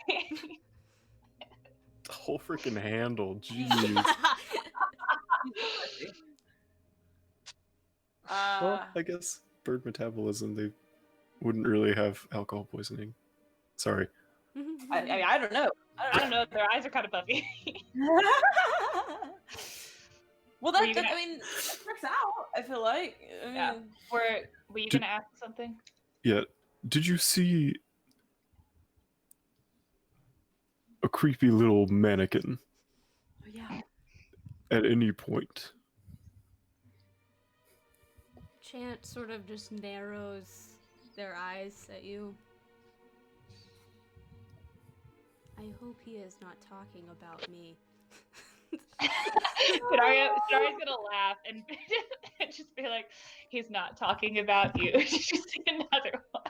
The whole freaking handle, jeez. Well, I guess bird metabolism, they wouldn't really have alcohol poisoning. Sorry. I don't know. I don't know. Their eyes are kind of puffy. Well, Were that, you that gonna- I mean, that works out. I feel like. I mean, Yeah. Were you Did- gonna ask something? Yeah. Did you see a creepy little mannequin Yeah. at any point? Chant sort of just narrows their eyes at you. I hope he is not talking about me. Denaria's gonna laugh and just be like, "He's not talking about you." Did you see another one?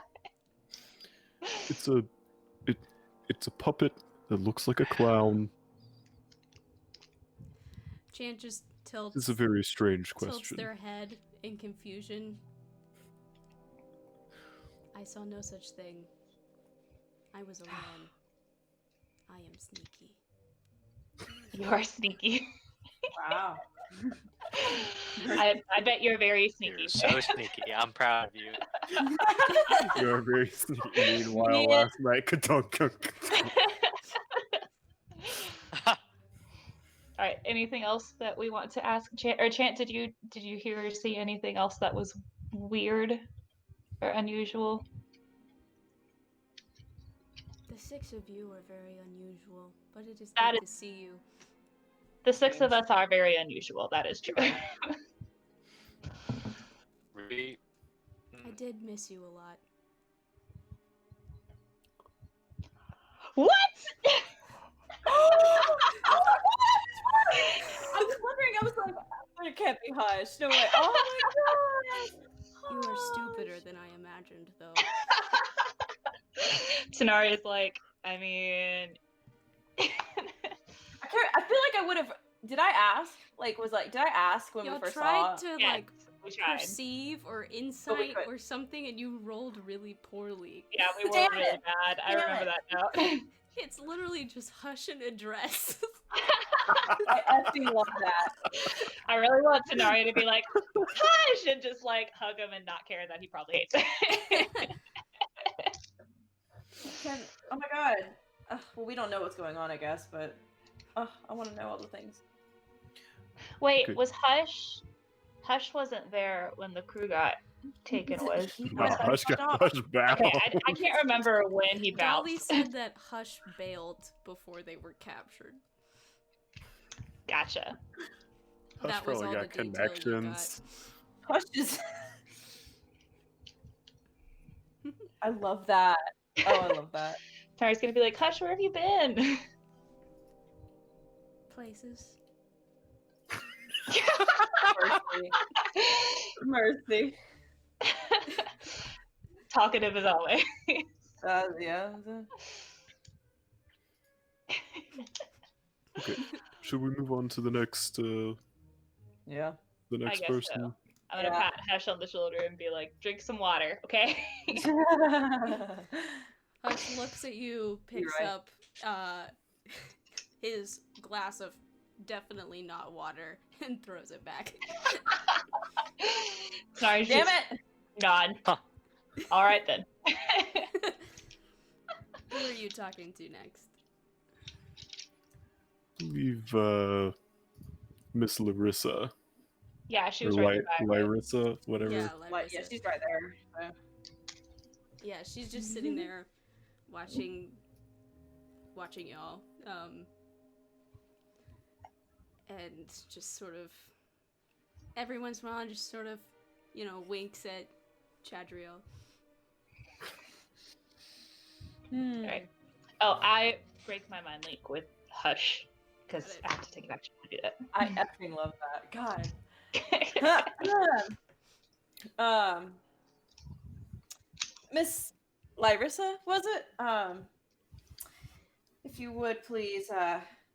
It's a puppet that looks like a clown. Chant just tilts, This is a very strange tilts question. their head in confusion. I saw no such thing. I was alone. I am sneaky. You are sneaky. wow. I bet you're very sneaky. You're so sneaky. I'm proud of you. You're very sneaky. Meanwhile, Yeah. last night, ka-dunk. All right. Anything else that we want to ask Chant? Or Chant, did you hear or see anything else that was weird or unusual? The 6 of you are very unusual, but it is That good to see you. The 6 of us are very unusual. That is true. Really? I did miss you a lot. What? I was wondering. I was like, it can't be hushed. No way. Oh my god. You are stupider than I imagined, though. Tenaria's like, I mean, I feel like I would have. Did I ask? Did I ask when Y'all we first tried saw? to, yes, like, we tried. perceive or insight tried. or something, and you rolled really poorly. Yeah, we were Damn really it. bad. I Damn remember it. that now. It's literally just hush and address. I effing love that. I really want Tenaria to be like, hush, and just like hug him and not care that he probably hates it. Oh my god. Well, we don't know what's going on, I guess, but I want to know all the things. Wait, Okay. was Hush? Hush wasn't there when the crew got taken, was? Nah, Hush got Hush back. Okay, I can't remember when he Dolly bounced. said that Hush bailed before they were captured. Gotcha. Hush That was probably all got the detail you connections. Hush is. I love that. Oh, I love that. Tenaria's gonna be like, Hush, where have you been? Places. Mercy. Mercy. Talkative as always. Yeah. Okay. Should we move on to the next Yeah. the next guess person? so. I'm gonna Yeah. pat Hush on the shoulder and be like, drink some water, okay? Hush looks at you, picks right. up his glass of definitely not water, and throws it back. Sorry, Damn just it! nod. Huh. All right then. Who are you talking to next? I believe Miss Larissa. Yeah, she Or was right by. Right? Larissa, whatever. Yeah, Like, yeah, Larissa. she's right there. So. Yeah, she's just sitting there watching y'all. And just sort of every once in a while just sort of, winks at Chadriel. Right. Oh, I break my mind link with Hush because I have to take action to do that. I effing love that. God. Miss Larissa, was it? If you would please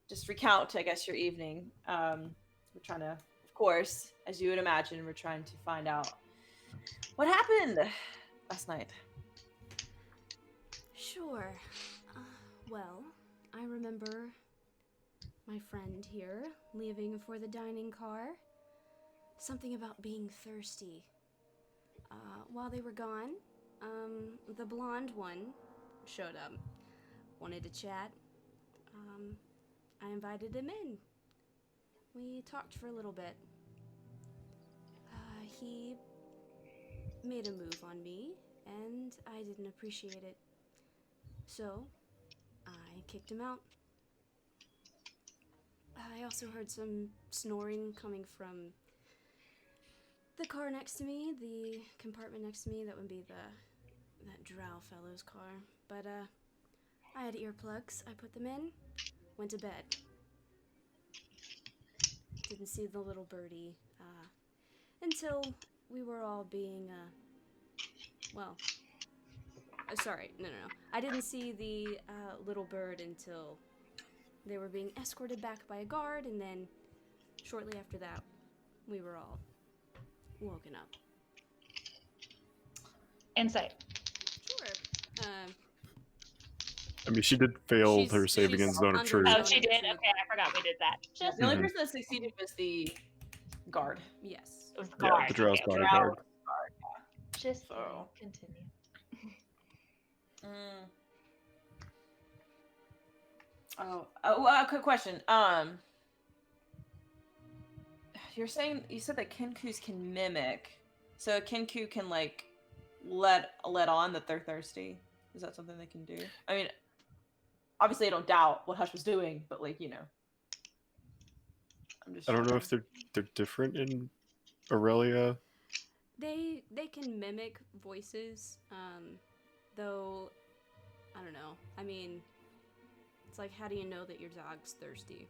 just recount, I guess, your evening. We're trying to, of course, as you would imagine, we're trying to find out what happened last night. Sure. Well, I remember my friend here leaving for the dining car. Something about being thirsty. while they were gone, the blonde one showed up. Wanted to chat. I invited him in. We talked for a little bit. He made a move on me, and I didn't appreciate it. So, I kicked him out. I also heard some snoring coming from the car next to me, the compartment next to me. That would be that drow fellow's car. But, I had earplugs. I put them in, went to bed. Didn't see the little birdie, until we were all being, sorry, no. I didn't see the, little bird until they were being escorted back by a guard, and then shortly after that, we were all woken up. Insight. Sure. I mean, she did fail She's- her saving in she's zone of under- truth. Oh, Zone she of did? truth. Okay, I forgot we did that. Just The only Mhm. person that succeeded was the guard. Yes. it was the Yeah, guard. the drow's Okay, bodyguard. Just So. continue. Quick question. You said that Kinkus can mimic, so a Kinku can like let on that they're thirsty. Is that something they can do? I mean, obviously I don't doubt what Hush was doing, but like, you know, I'm just. I don't know trying if they're different in Aurelia. They can mimic voices, though, I don't know. I mean, it's like, how do you know that your dog's thirsty?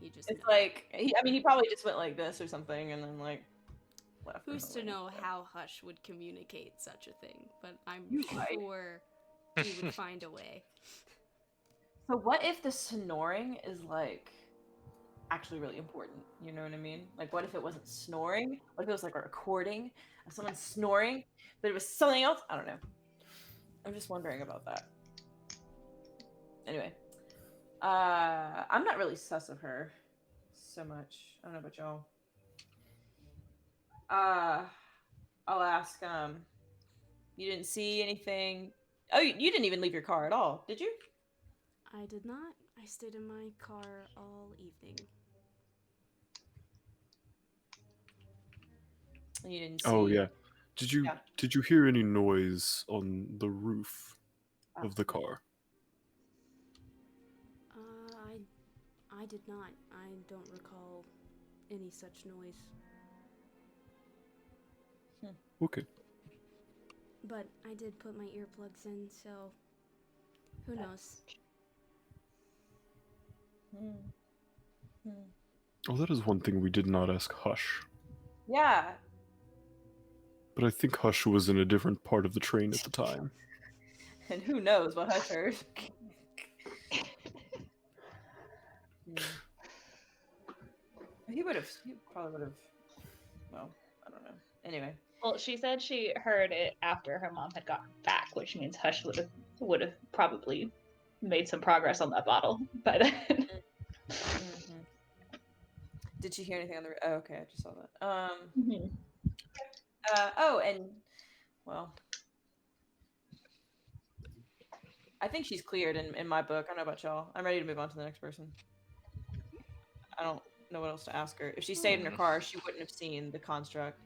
You just It's know. like he probably just went like this or something, and then like left. or Who's to something. know how Hush would communicate such a thing? But I'm You're right. sure he would find a way. So what if the snoring is like actually really important? You know what I mean? Like, what if it wasn't snoring? What if it was like a recording of someone snoring, but it was something else? I don't know. I'm just wondering about that. Anyway, I'm not really sus of her so much. I don't know about y'all. I'll ask. You didn't see anything? Oh, you didn't even leave your car at all, did you? I did not. I stayed in my car all evening. You didn't see. Oh yeah. Yeah. Did you hear any noise on the roof of the car? I did not. I don't recall any such noise. Okay. But I did put my earplugs in, so who knows? Oh, that is one thing we did not ask Hush. Yeah. But I think Hush was in a different part of the train at the time. And who knows what Hush heard. He probably would have. Well, I don't know. Anyway. Well, she said she heard it after her mom had gotten back, which means Hush would have probably made some progress on that bottle by then. Mm-hmm. Did you hear anything on the? Oh, okay, I just saw that. And well, I think she's cleared in my book. I don't know about y'all. I'm ready to move on to the next person. I don't know what else to ask her. If she stayed in her car, she wouldn't have seen the construct.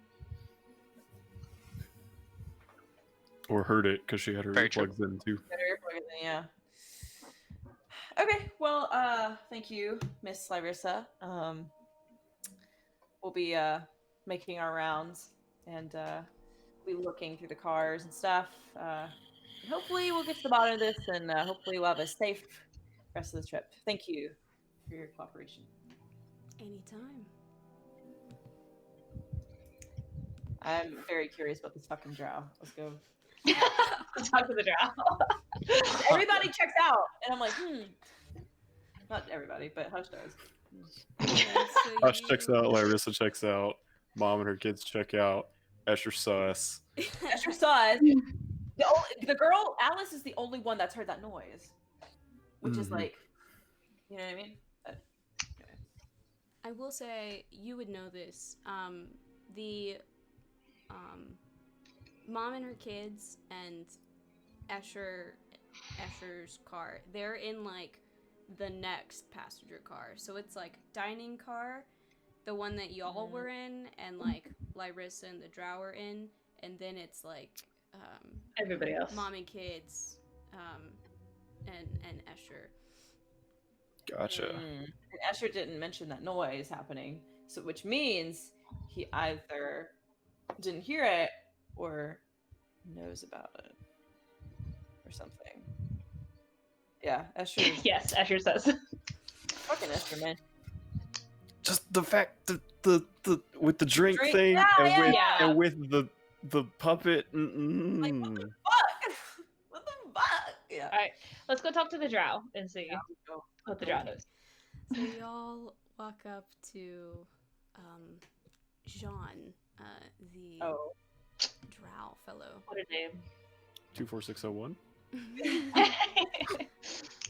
Or heard it, because she had her Very true. earplugs in too. Yeah. Okay, well, thank you, Miss Larissa. We'll be making our rounds and be looking through the cars and stuff. Hopefully we'll get to the bottom of this, and hopefully we'll have a safe rest of the trip. Thank you for your cooperation. Anytime. I'm very curious about this fucking drow. Let's go. Talk to the drow. Everybody checks out, and I'm like, Not everybody, but Hush does. Okay, so Hush checks out, Larissa checks out, Mom and her kids check out, Escher sus. Escher saws. The girl, Alice, is the only one that's heard that noise. Which is like, you know what I mean? I will say, you would know this. The Mom and her kids and Escher's car, they're in like the next passenger car. So it's like dining car, the one that y'all were in, and like Lyrissa and the Drow are in, and then it's like Everybody else. Mom and kids, and Escher. Gotcha. And Escher didn't mention that noise happening, so which means he either didn't hear it or knows about it or something. Yeah, Escher. Yes, Asher says. Fucking Escher, man. Just the fact that the with the drink Drink- thing yeah. and with the puppet. Fuck! What the fuck? Yeah. All right, let's go talk to the Drow and see what the Drow knows. So y'all walk up to Jean, the Drow fellow. What a name. 24601.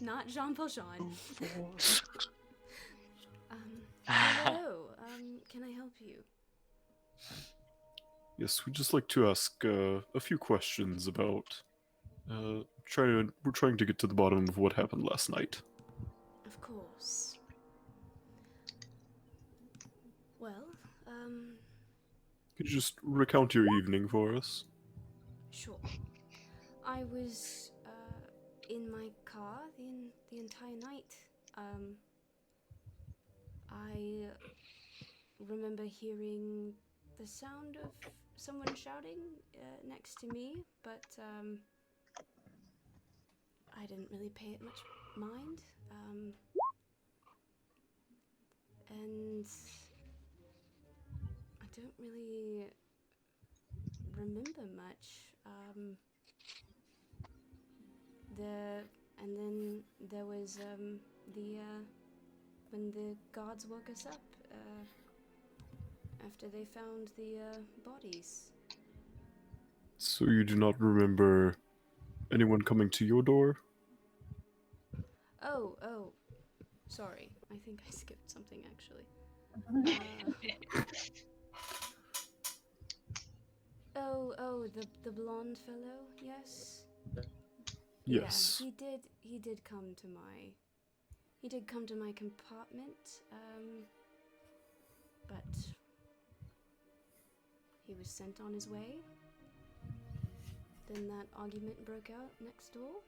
Not Jean Valjean. Hello. Can I help you? Yes, we'd just like to ask a few questions about. We're trying to get to the bottom of what happened last night. Of course. Well, Could you just recount your evening for us? sure. I was in my car the entire night. I remember hearing the sound of someone shouting next to me, but I didn't really pay it much mind. And I don't really remember much. And then there was when the guards woke us up after they found the bodies. So you do not remember anyone coming to your door? Oh, sorry. I think I skipped something actually. The blonde fellow, yes? Yes. Yeah, he did come to my compartment, but he was sent on his way. Then that argument broke out next door.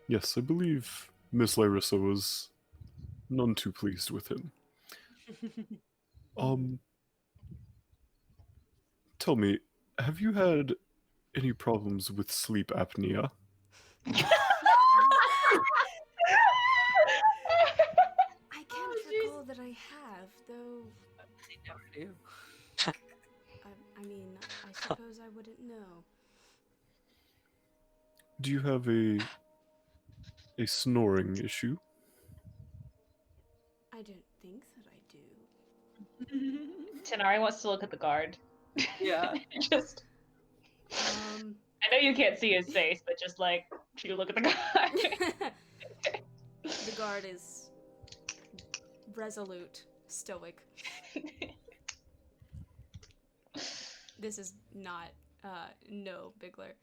Yes, I believe Miss Lyrissa was none too pleased with him. Tell me, have you had any problems with sleep apnea? I can't recall that I have, though. They never do. I mean, I suppose I wouldn't know. Do you have a snoring issue? I don't think that I do. Tanari wants to look at the guard. Yeah. Just. I know you can't see his face, but just like you look at the guard. The guard is resolute, stoic. This is not no Bigler.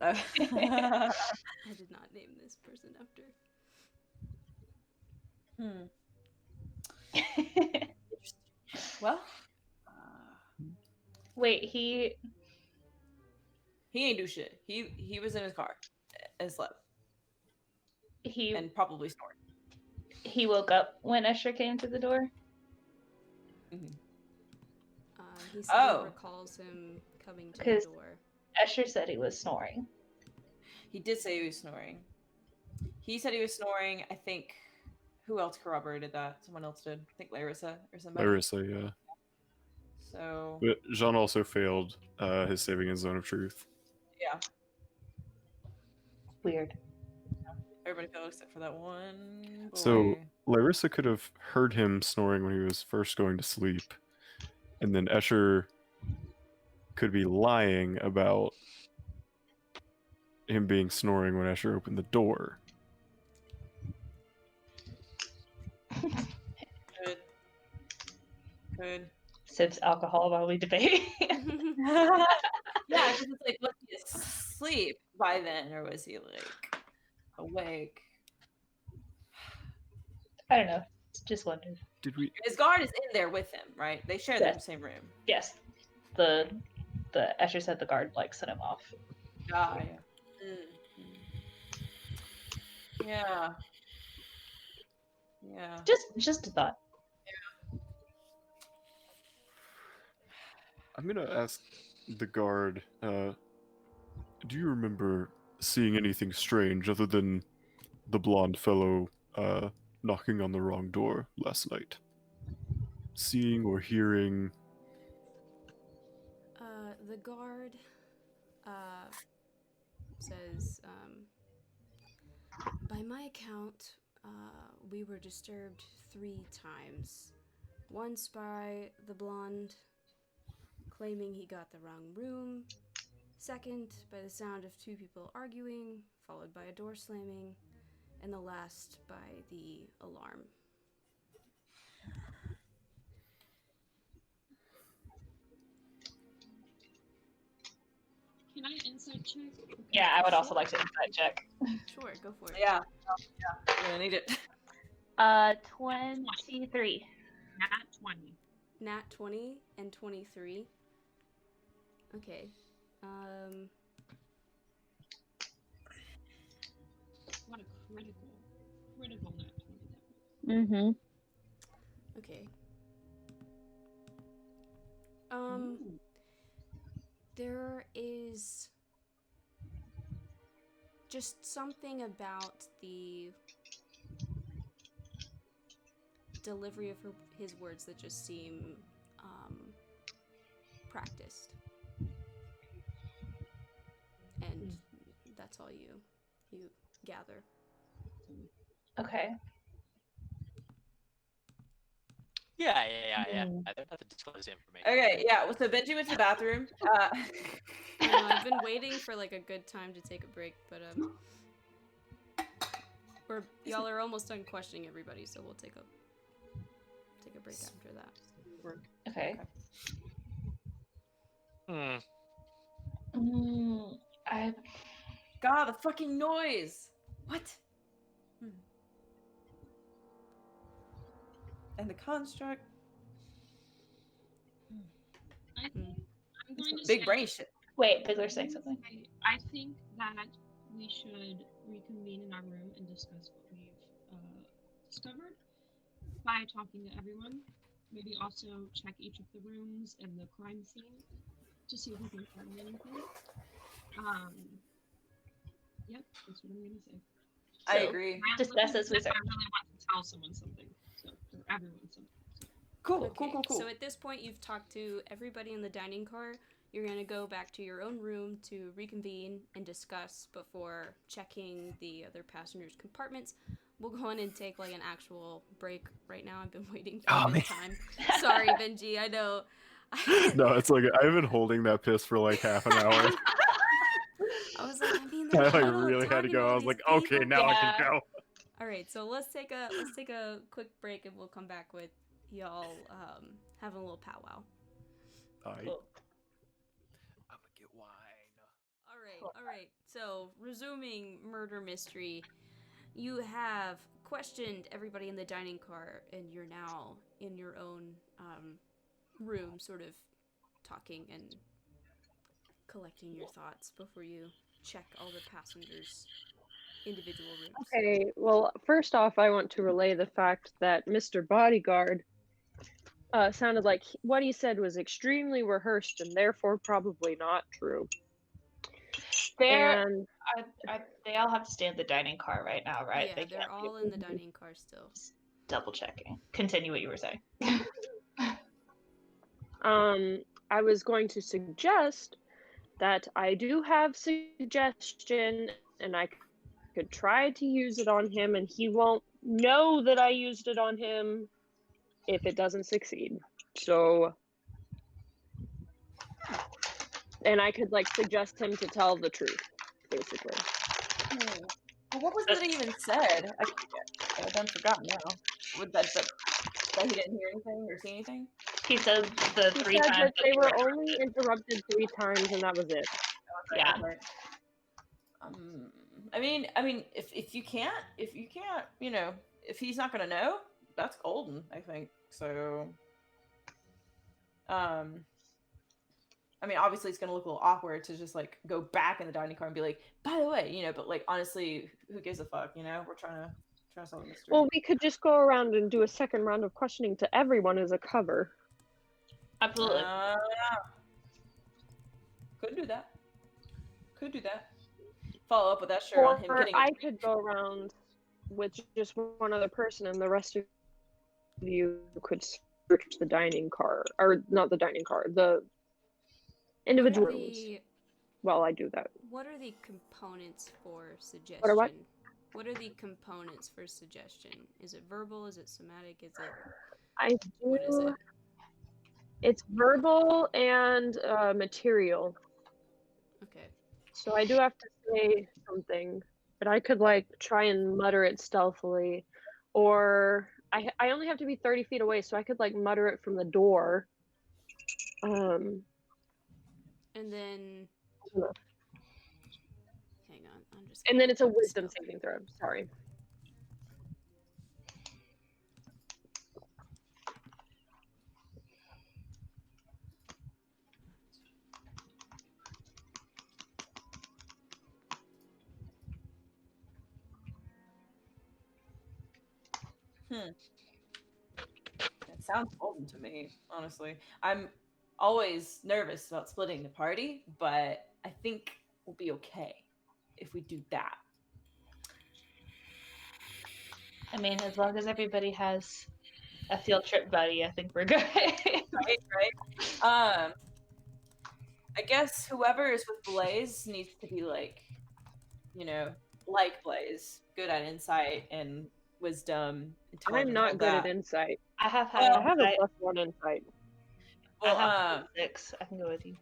I did not name this person after. Well, wait, he ain't do shit. He was in his car and slept. He and probably snored. He woke up when Escher came to the door. Mm-hmm. He said he recalls him coming to the door. Escher said he was snoring. He did say he was snoring. He said he was snoring. I think. Who else corroborated that? Someone else did. I think Lyrissa or somebody. Lyrissa, yeah. So. But Jean also failed his saving his zone of truth. Yeah. Weird. Everybody failed except for that one boy. So Lyrissa could have heard him snoring when he was first going to sleep, and then Escher could be lying about him being snoring when Escher opened the door. Could. sips alcohol while we debate. Yeah, because it's like, was he asleep by then, or was he like awake? I don't know. Just wondered. Did we? His guard is in there with him, right? They share the same room. Yes. The Escher said the guard like sent him off. Yeah. Yeah. Yeah. Just a thought. I'm gonna ask the guard. Do you remember seeing anything strange other than the blonde fellow knocking on the wrong door last night? Seeing or hearing? The guard says, by my account, we were disturbed 3 times. Once by the blonde claiming he got the wrong room. Second, by the sound of 2 people arguing, followed by a door slamming. And the last by the alarm. Can I insight check? Yeah, I would also like to insight check. Sure, go for it. Yeah. You're gonna need it. 23. Nat 20. Nat 20 and 23. Okay. What a critical nat 20 that was. Okay. Ooh. There is just something about the delivery of his words that just seem practiced. And that's all you gather. Okay. Yeah. I don't have to disclose the information. Okay, yeah. So Benji went to the bathroom. I know, I've been waiting for like a good time to take a break, but y'all are almost done questioning everybody, so we'll take a break after that. Okay. I God, the fucking noise. What? And the construct. I think I'm going to Big say, brain shit. wait, Bigler's saying something. I think that we should reconvene in our room and discuss what we've discovered by talking to everyone. Maybe also check each of the rooms and the crime scene to see if we can find anything. Yep, that's what I'm gonna say. I agree. Discuss as we I really want to tell someone something, or everyone something. So. Cool. So at this point, you've talked to everybody in the dining car. You're gonna go back to your own room to reconvene and discuss before checking the other passengers' compartments. We'll go on and take like an actual break right now. I've been waiting for a time. Sorry, Benji. I know. No, it's like I've been holding that piss for like half an hour. I was like, I really had to go. I was like, okay, now I can go. All right, so let's take a quick break and we'll come back with y'all having a little powwow. Cool. I'm gonna get wine. All right. So resuming murder mystery, you have questioned everybody in the dining car, and you're now in your own room, sort of talking and collecting your thoughts before you check all the passengers' individual rooms. Okay, well, first off, I want to relay the fact that Mr. Bodyguard sounded like what he said was extremely rehearsed and therefore probably not true. They all have to stay in the dining car right now, right? Yeah, they're all in the dining car still. Double checking. Continue what you were saying. I was going to suggest that I do have suggestion, and I could try to use it on him, and he won't know that I used it on him if it doesn't succeed. So, and I could like suggest him to tell the truth, basically. What was it even said? I've done forgotten now. That he didn't hear anything or see anything? He said the He 3 said times that they were were only interrupted 3 times, and that was it. Yeah. Right. I mean, if you can't, you know, if he's not gonna know, that's golden, I think. So, I mean, obviously, it's gonna look a little awkward to just like go back in the dining car and be like, by the way, you know, but like honestly, who gives a fuck, you know? We're trying to solve the mystery. Well, we could just go around and do a second round of questioning to everyone as a cover. Absolutely. Yeah. Could do that. Follow up with that shirt on him Or getting. I could go around with just one other person, and the rest of you could search the dining car, or not the dining car, the individual rooms. While I do that. What are the components for suggestion? What? What are the components for suggestion? Is it verbal? Is it somatic? Is it? I do. What is it? It's verbal and material. Okay. So I do have to say something, but I could like try and mutter it stealthily, or I only have to be 30 feet away, so I could like mutter it from the door. And then. Hang on, I'm just. And then it's a wisdom saving throw. Sorry. It sounds golden to me, honestly. I'm always nervous about splitting the party, but I think we'll be okay if we do that. I mean, as long as everybody has a field trip buddy, I think we're good. right. I guess whoever is with Blaze needs to be like, you know, like Blaze, good at insight and wisdom. I'm not good at insight. I have I have a +1 insight. Well, I have 6. I can go with you.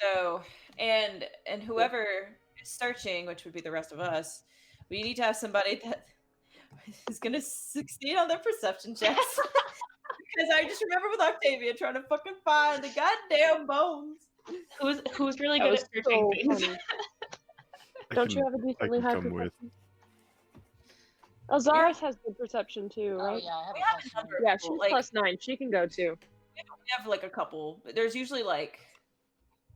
So, and whoever is searching, which would be the rest of us, we need to have somebody that is going to succeed on their perception checks. Because I just remember with Octavia trying to fucking find the goddamn bones. Who's really good at searching things? Don't you have a decently high perception? Zaris has good perception too, right? Oh, yeah, I have We a have plus a number. Yeah, she's Like, +9. She can go too. We have like a couple. There's usually like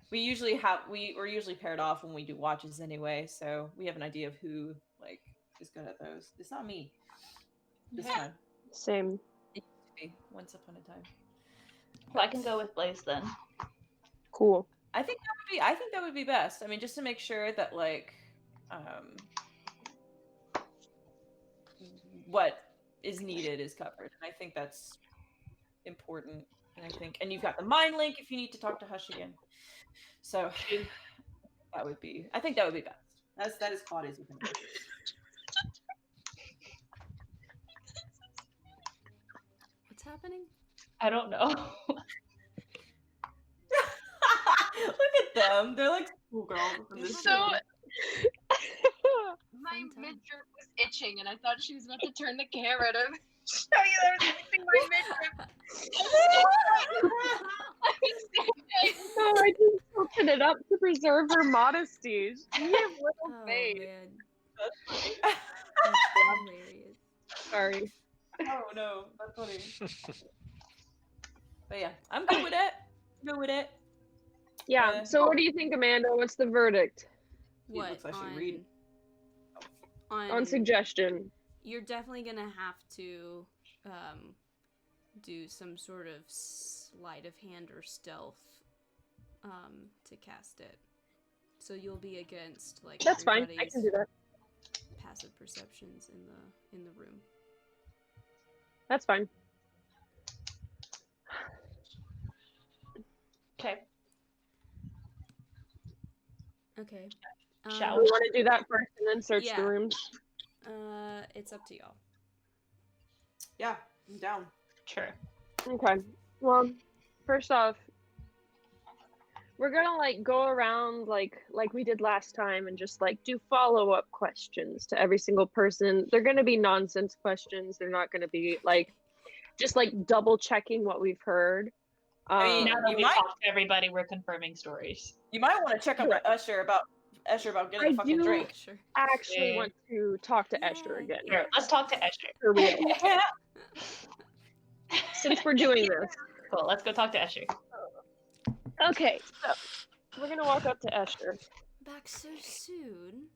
we're usually paired off when we do watches anyway, so we have an idea of who like is good at those. It's not me this time. Same. It used to be once upon a time. Well, I can go with Blaze then. Cool. I think that would be best. I mean, just to make sure that like what is needed is covered. And I think that's important. And you've got the mind link if you need to talk to Hush again. So I think that would be best. That is Claudia's opinion. What's happening? I don't know. Look at them. They're like schoolgirls. So my midriff was itching, and I thought she was about to turn the camera to show you that I was itching my midriff. No, I just opened it up to preserve her modesty. She have little face. Man. That's Hilarious. Sorry. Oh no, that's funny. But yeah, I'm good with it. Yeah. So, what do you think, Amanda? What's the verdict? What? looks like she read. On suggestion. You're definitely gonna have to do some sort of sleight of hand or stealth to cast it. So you'll be against like That's fine. I can do that. Passive perceptions in the room. That's fine. Okay. Okay. Shall We want to do that first and then search yeah. the rooms? It's up to y'all. Yeah, I'm down. Sure. Okay. Well, first off, we're gonna like go around like we did last time and just like do follow-up questions to every single person. They're gonna be nonsense questions. They're not gonna be like just like double checking what we've heard. I mean, Now that you we've might talked to everybody, we're confirming stories. you might want to check up with Usher about getting I a fucking do drink. Sure. actually Yeah. want to talk to Yeah, Esther again. yeah. Sure, let's talk to Esther. For real. Yeah. Since we're doing this. Cool, let's go talk to Esther. Okay, so we're gonna walk up to Esther. Back so soon?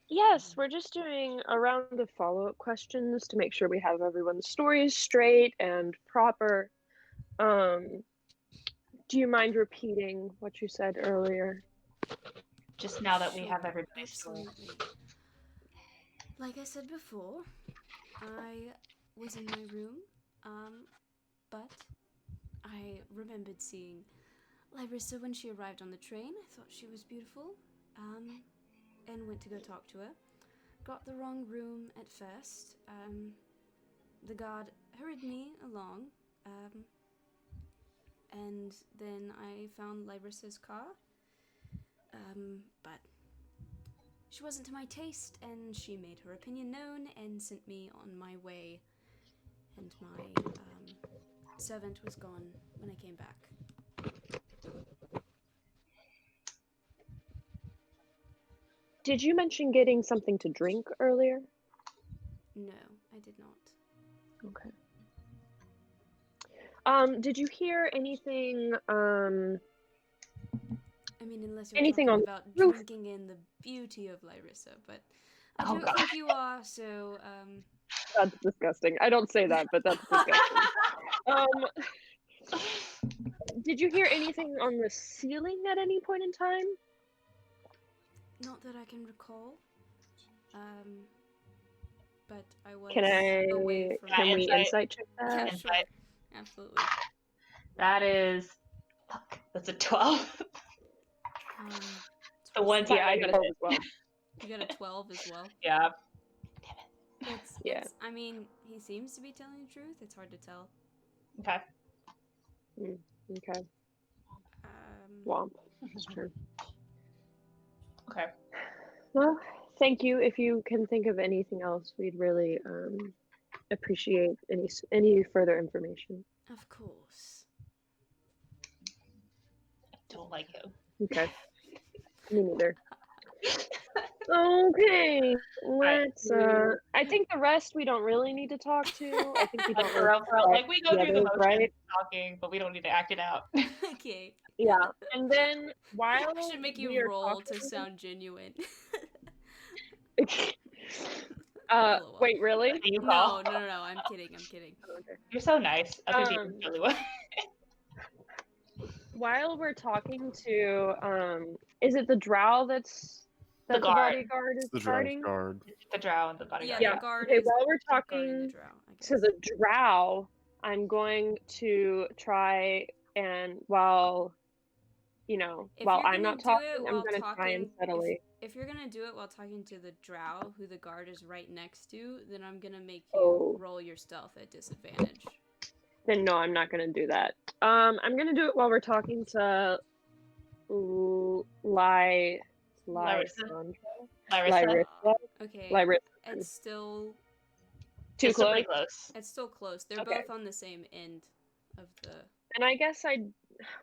Yes, we're just doing a round of follow-up questions to make sure we have everyone's stories straight and proper. Do you mind repeating what you said earlier? Just now that we have Sure, everybody's story. absolutely. Like I said before, I was in my room, but I remembered seeing Larissa when she arrived on the train. I thought she was beautiful, and went to go talk to her. Got the wrong room at first. The guard hurried me along, and then I found Larissa's car. But she wasn't to my taste, and she made her opinion known and sent me on my way. And my servant was gone when I came back. Did you mention getting something to drink earlier? No, I did not. Okay. Did you hear anything, I mean, unless you're anything talking on about the roof? drinking in the beauty of Larissa, but I Oh, don't God. think you are, so, That's disgusting. I don't say that, but that's disgusting. Did you hear anything on the ceiling at any point in time? not that I can recall. But I was Can away from can we Insight? insight check Yeah, that? sure. Insight. Absolutely. That is. Fuck, that's a 12. The one time Yeah, I got a 12 as well. You got a 12 as well? Yeah. Yeah. I mean, he seems to be telling the truth. It's hard to tell. Okay. Okay. Um, Womp. That's true. Okay. Well, thank you. If you can think of anything else, we'd really appreciate any further information. of course. Don't like him. Okay. Me neither. Okay, let's. I think the rest we don't really need to talk to. I think we Like, don't. for real, like we go the through the others, motions right? talking, but we don't need to act it out. Okay. Yeah, and then while I should make we you are roll to talking- sound genuine. LOL. Wait, really? You No, call. no, I'm kidding. You're so nice. Other people really want. While we're talking to, is it the drow that The the guard. bodyguard is The Drow guarding? guard. The drow and the bodyguard. Yeah, the guard Okay, is while we're guarding the talking drow, I guess. to the drow, I'm going to try and while If while you're I'm gonna not do talking, it I'm while going to try and talking- subtly. If you're gonna do it while talking to the drow, who the guard is right next to, then I'm gonna make you Oh. roll your stealth at disadvantage. Then no, I'm not going to do that. I'm going to do it while we're talking to Larissa. Larissa. Okay. Larissa. It's still Too It's still close. pretty close. It's still close. They're Okay. both on the same end of the. And I guess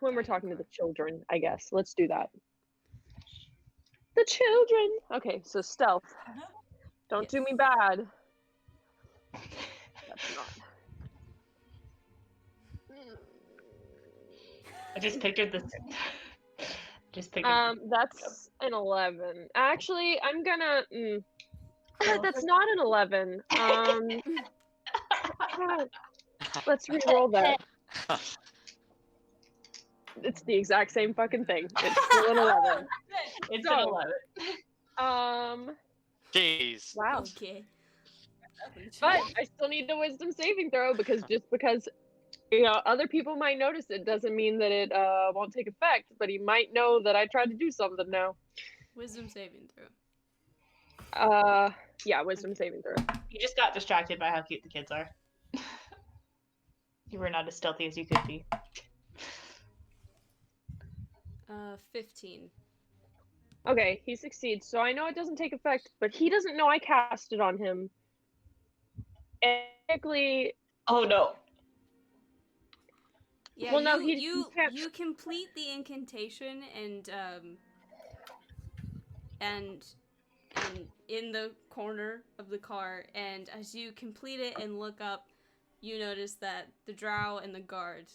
when we're talking to the children, I guess let's do that. The children. Okay, so stealth. Don't do me bad. That's not. I just pictured this. Just pictured. That's an 11. Actually, I'm gonna. That's not an 11. Let's re-roll that. It's the exact same fucking thing. It's still an 11. It's So, an 11. Jeez. Wow. Okay. But I still need a wisdom saving throw because just because other people might notice it doesn't mean that it won't take effect. But he might know that I tried to do something now. Wisdom saving throw. Yeah, wisdom saving throw. You just got distracted by how cute the kids are. You were not as stealthy as you could be. 15. Okay, he succeeds. So I know it doesn't take effect, but he doesn't know I cast it on him. And technically, Oh no. Yeah, Well, no, you can't. complete the incantation and in the corner of the car, and as you complete it and look up, you notice that the drow and the guard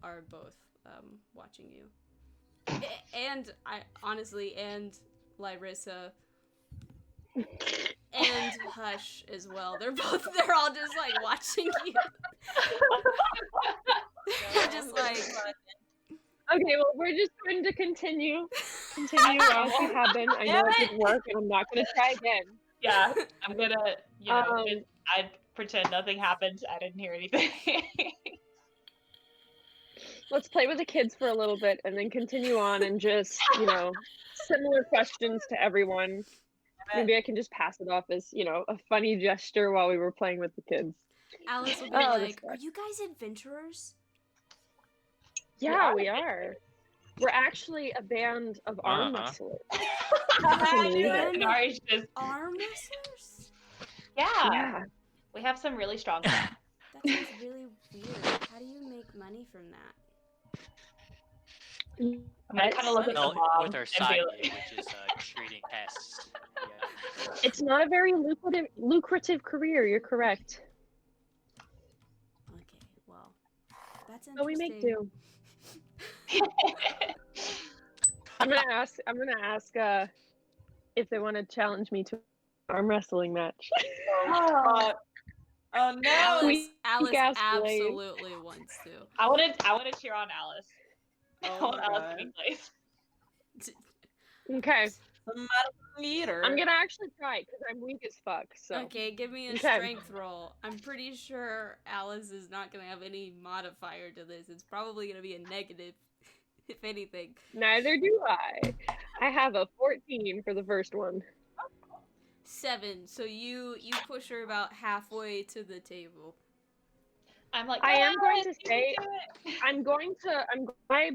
are both watching you. And I honestly, and Lyrissa and Hush as well. They're all just like watching you. They're just like, Okay, well, we're just going to continue as we have been. I know it didn't work, and I'm not going to try again. Yeah, I'm gonna, I pretend nothing happened. I didn't hear anything. Let's play with the kids for a little bit, and then continue on, and just similar questions to everyone. Maybe I can just pass it off as a funny gesture while we were playing with the kids. Alice will be like, "Are you guys adventurers?" Yeah, we are. We're actually a band of arm wrestlers. Arm wrestlers? Yeah. We have some really strong ones. That sounds really weird. How do you make money from that? I'm gonna kind of look at the mom with our and side be like... gig, which is treating pests. Yeah. It's not a very lucrative career. You're correct. Okay, well, that's interesting. But we make do. I'm gonna ask if they want to challenge me to an arm wrestling match. Oh no! Alice absolutely wants to. I want to cheer on Alice. Oh, I want Alice to be placed. Okay. Meter. I'm gonna actually try because I'm weak as fuck. So. Okay, give me a strength roll. I'm pretty sure Alice is not gonna have any modifier to this. It's probably gonna be a negative, if anything. Neither do I. I have a 14 for the first one. 7. So you push her about halfway to the table. I'm like, I am going to say,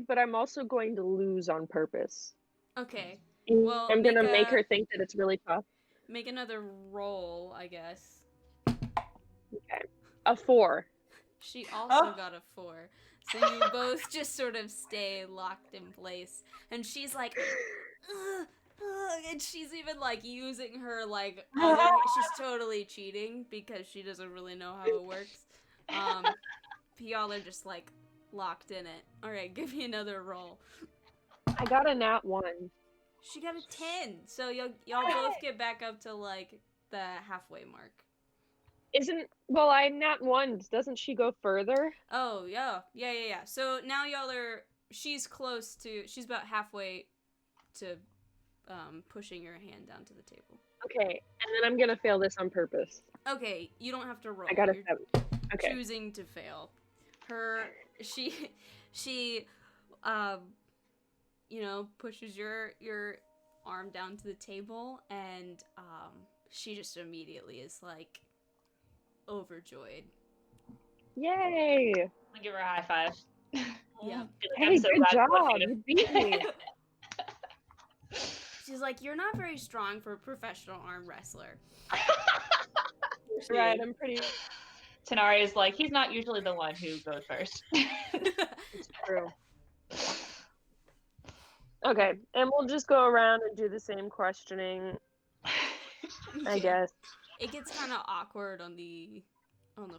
but I'm also going to lose on purpose. Okay. Well, I'm gonna make her think that it's really tough. Make another roll, I guess. Okay. A 4. She also got a 4. So you both just sort of stay locked in place. And she's like, and she's even like using her like she's totally cheating because she doesn't really know how it works. Y'all are just like locked in it. Alright, give me another roll. I got a nat 1. She got a 10. So y'all both get back up to like the halfway mark. I'm nat 1. Doesn't she go further? Oh, yeah. Yeah. So now she's about halfway to pushing your hand down to the table. Okay, and then I'm gonna fail this on purpose. Okay, you don't have to roll. I got a 7. Okay. Choosing to fail. She pushes your arm down to the table, and she just immediately is like overjoyed. Yay! I'll give her a high five. Yeah. Hey, good job! You beat me. She's like, "You're not very strong for a professional arm wrestler." Right, I'm pretty... Tanari is like, he's not usually the one who goes first. It's true. Okay, and we'll just go around and do the same questioning, I guess. It gets kind of awkward on the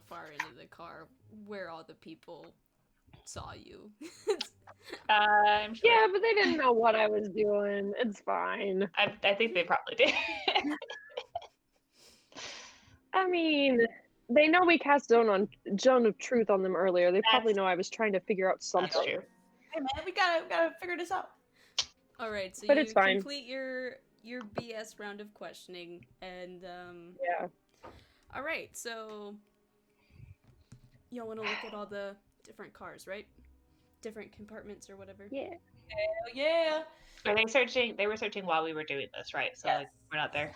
far end of the car where all the people saw you. I'm sure. Yeah, but they didn't know what I was doing. It's fine. I think they probably did. I mean, they know we cast Zone of Truth on them earlier. They probably know I was trying to figure out something. That's true. Hey man, we gotta figure this out. All right, so but you it's fine. complete your BS round of questioning, and yeah. All right, so y'all want to look at all the different cars, right? Different compartments or whatever. Yeah. Hell yeah. Are they searching? They were searching while we were doing this, right? So Yes. like, we're not there.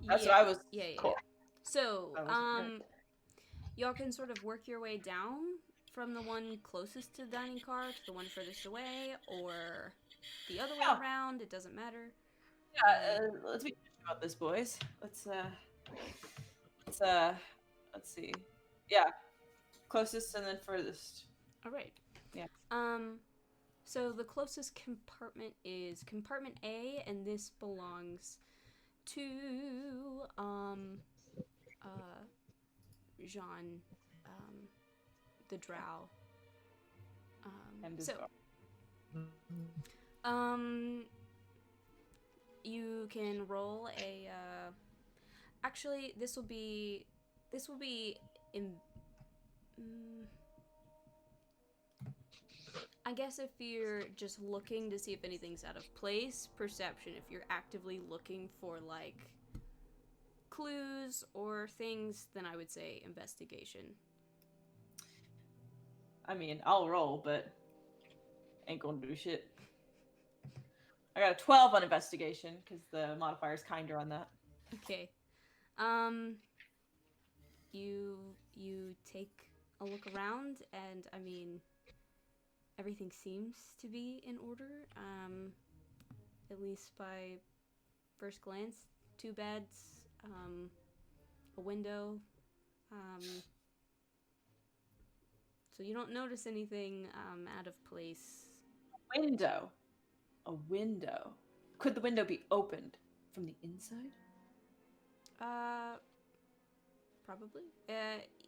That's what I was. Yeah. Cool. So, I wasn't y'all can sort of work your way down from the one closest to the dining car to the one furthest away, or the other way around. It doesn't matter. Yeah, let's be patient about this, boys. Let's see. Yeah, closest and then furthest. All right. Yeah. So the closest compartment is compartment A, and this belongs to Jean, the Drow. And his So, you can roll a. Actually, this will be in. I guess if you're just looking to see if anything's out of place, perception. If you're actively looking for like clues or things, then I would say investigation. I mean, I'll roll, but ain't gonna do shit. I got a 12 on investigation because the modifier's kinder on that. Okay. You take a look around, and I mean, everything seems to be in order. At least by first glance. 2 beds, a window. So you don't notice anything out of place. Window. A window. Could the window be opened from the inside? Probably.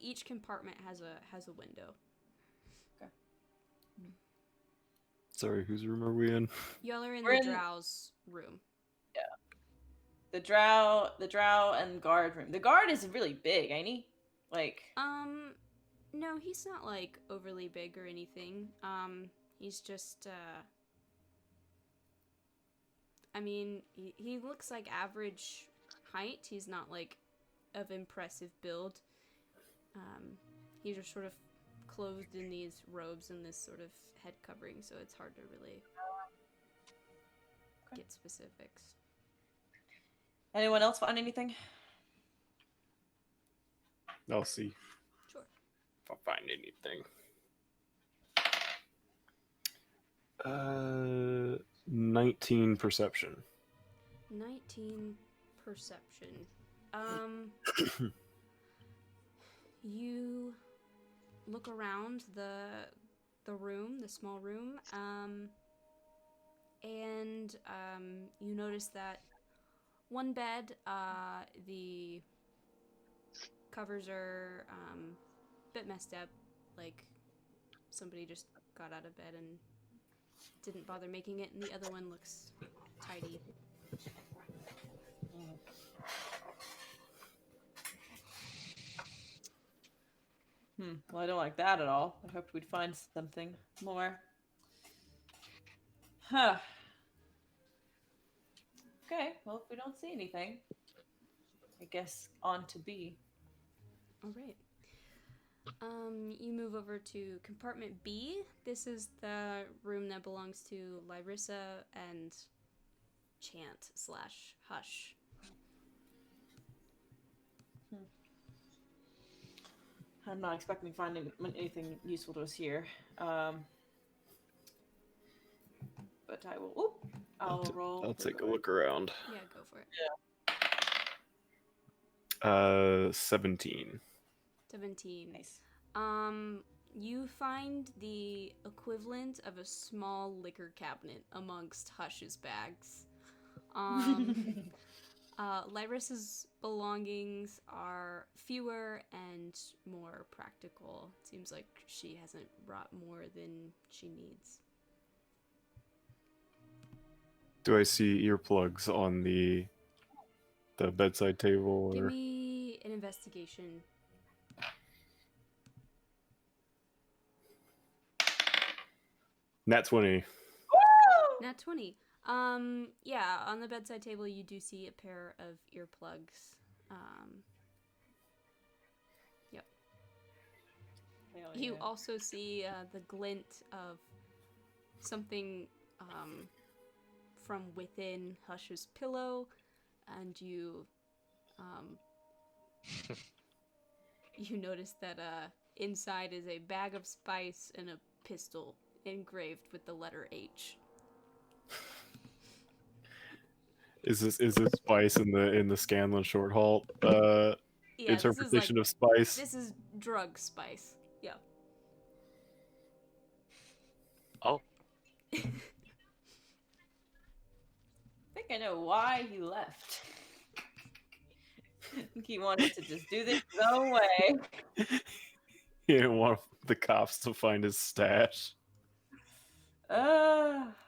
Each compartment has a window. Okay. Sorry, whose room are we in? Y'all are in We're the in- Drow's room. Yeah. The drow and guard room. The guard is really big, ain't he? Like, No, he's not like overly big or anything. He's just I mean, he looks like average height. He's not like of impressive build. He's just sort of clothed in these robes and this sort of head covering, so it's hard to really get specifics. anyone else find anything? I'll see Sure. if I find anything. 19 perception. 19 perception. You look around the room, the small room, and you notice that one bed, the covers are a bit messed up, like somebody just got out of bed and didn't bother making it, and the other one looks tidy. Well, I don't like that at all. I hoped we'd find something more. Huh. Okay, well, if we don't see anything, I guess on to B. All right. You move over to compartment B. This is the room that belongs to Lyrissa and Chant/Hush. I'm not expecting to find anything useful to us here. But I will. Oop, I'll roll. I'll take a look around. Yeah, go for it. 17. 17. Nice. You find the equivalent of a small liquor cabinet amongst Hush's bags. Lyrissa's belongings are fewer and more practical. It seems like she hasn't brought more than she needs. Do I see earplugs on the bedside table? Give Or... me an investigation. Nat 20. Nat 20. Yeah, on the bedside table you do see a pair of earplugs. Yep. Hell You yeah. also see the glint of something from within Hush's pillow, and you you notice that inside is a bag of spice and a pistol engraved with the letter H. Is this spice in the Scanlan short halt Yeah, interpretation of spice? This is drug spice. Yeah. Oh, I think I know why he left. I think he wanted to just do this his own way. He didn't want the cops to find his stash. You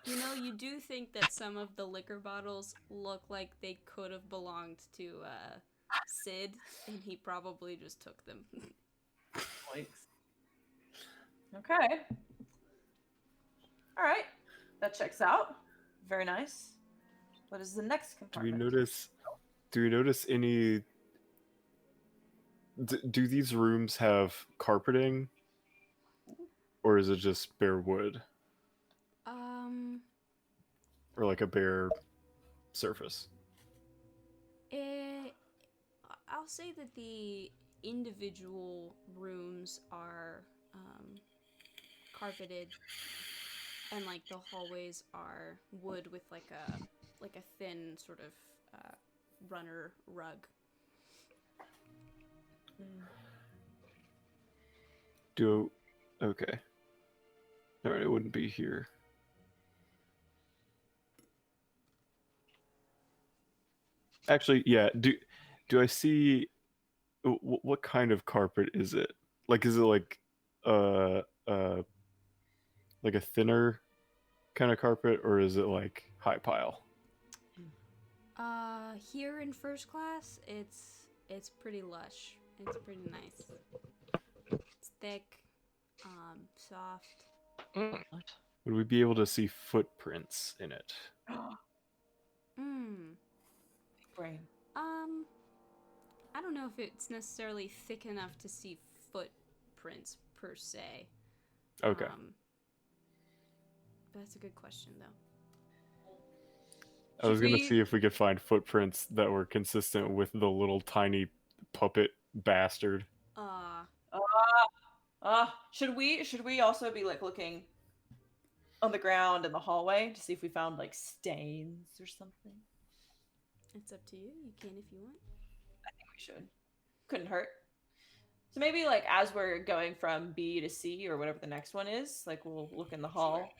know, you do think that some of the liquor bottles look like they could have belonged to Sid, and he probably just took them. Okay. All right. That checks out. Very nice. What is the next Do we compartment? notice any? Do these rooms have carpeting, or is it just bare wood, or like a bare surface? I'll say that the individual rooms are carpeted, and like the hallways are wood with like a thin sort of runner rug. Okay. All right, it wouldn't be here. Actually, yeah. Do I see what kind of carpet is it? Like, is it like uh like a thinner kind of carpet, or is it like high pile? Here in first class, it's pretty lush. It's pretty nice. It's thick, soft. Would we be able to see footprints in it? Brain. I don't know if it's necessarily thick enough to see footprints per se. Okay. But that's a good question, though. I was gonna see if we could find footprints that were consistent with the little tiny puppet bastard. Should we also be like looking on the ground in the hallway to see if we found like stains or something? It's up to you. You can if you want. I think we should. Couldn't hurt. So maybe like as we're going from B to C or whatever the next one is, like we'll look in the hall. Sure.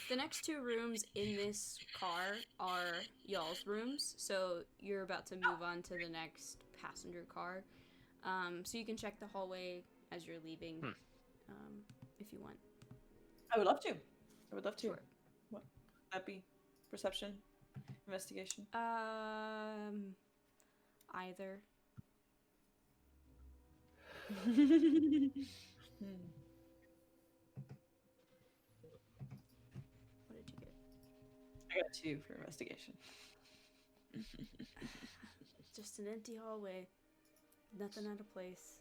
The next two rooms in this car are y'all's rooms, so you're about to move on to the next passenger car. So you can check the hallway as you're leaving, if you want. I would love to. Sure. What would that be? Perception? Investigation? Either. What did you get? I got 2 for investigation. Just an empty hallway. Nothing out of place.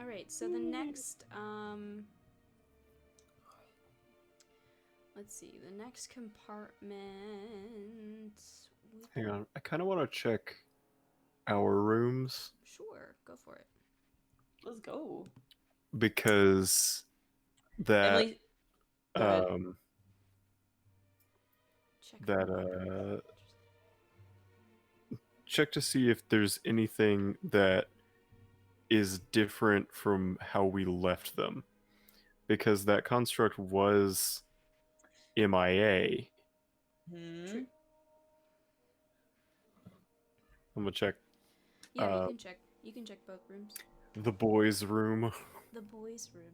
Alright, so the next, let's see, the next compartment... Hang on, I kind of want to check our rooms. Sure, go for it. Let's go. Because that... Emily, go ahead. Check to see if there's anything that is different from how we left them, because that construct was MIA. True. I'm gonna check. Yeah, you can check. You can check both rooms. The boys' room. The boys' room.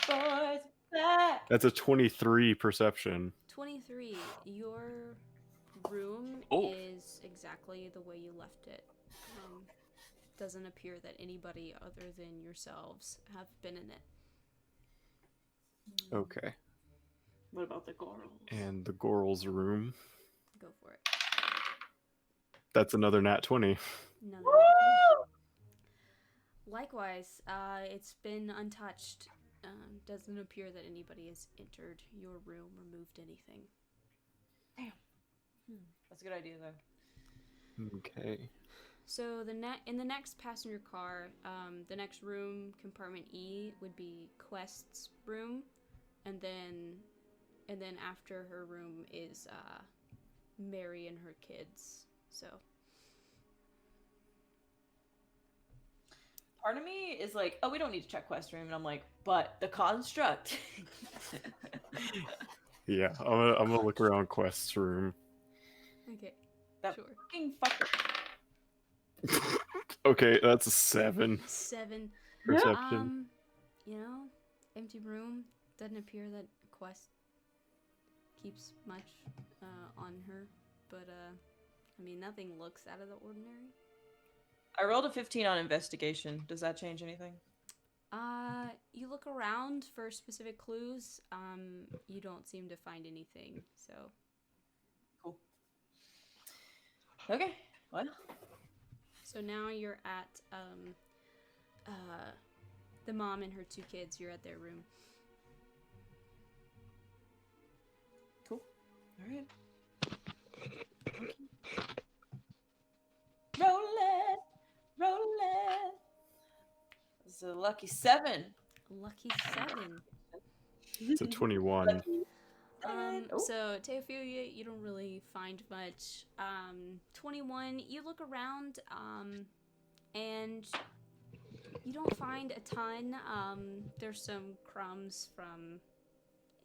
Boys back. That's a 23 perception. 23. Your room is exactly the way you left it. Doesn't appear that anybody other than yourselves have been in it. Okay. What about the Gorals? And the Gorals' room. Go for it. That's another nat 20. Another. Likewise, it's been untouched. Doesn't appear that anybody has entered your room or moved anything. Damn. That's a good idea, though. Okay. So in the next passenger car, the next room, compartment E, would be Quest's room, and then after her room is Mary and her kids. So part of me is like, oh, we don't need to check quest room, and I'm like, but the construct. Yeah, I'm gonna look around Quest's room. Okay. That Sure. fucking fucker. Okay, that's a 7 7. perception. You know, empty room. Doesn't appear that Quest keeps much on her, but I mean, nothing looks out of the ordinary. I rolled a 15 on investigation. Does that change anything? You look around for specific clues. You don't seem to find anything, so. Cool. Okay, well. So now you're at, the mom and her 2 kids. You're at their room. Cool. Alright. Roll it! Roll it! It's a lucky 7. Lucky 7. It's a 21. So Teophilia, you don't really find much. 21, you look around, and you don't find a ton. There's some crumbs from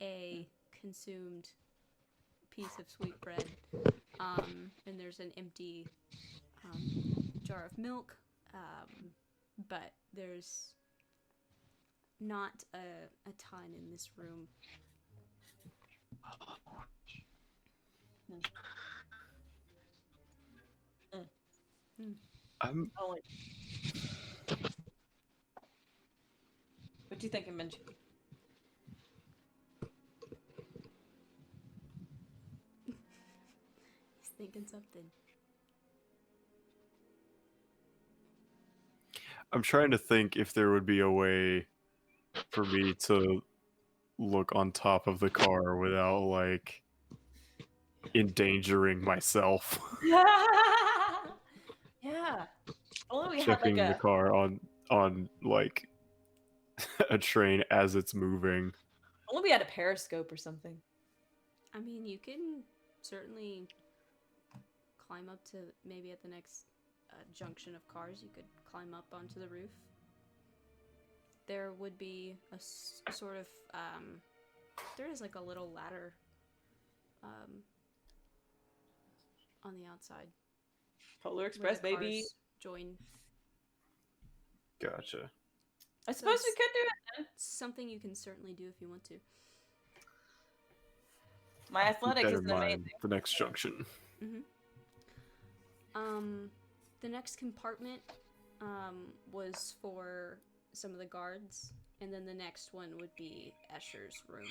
a consumed piece of sweet bread, and there's an empty jar of milk, but there's not a ton in this room. I'm What do you think, Minji? He's thinking something. I'm trying to think if there would be a way for me to look on top of the car without like endangering myself. Yeah. Only we had Checking like the car on like a train as it's moving. only we had a periscope or something. I mean, you can certainly climb up to maybe at the next junction of cars. You could climb up onto the roof. There would be a sort of there is like a little ladder on the outside. Polar Express, where the baby. cars join. Gotcha. I suppose we could do it then. It's something you can certainly do if you want to. My athletic Keep that isn't in mind, amazing. the next junction. The next compartment was for some of the guards, and then the next one would be Escher's room.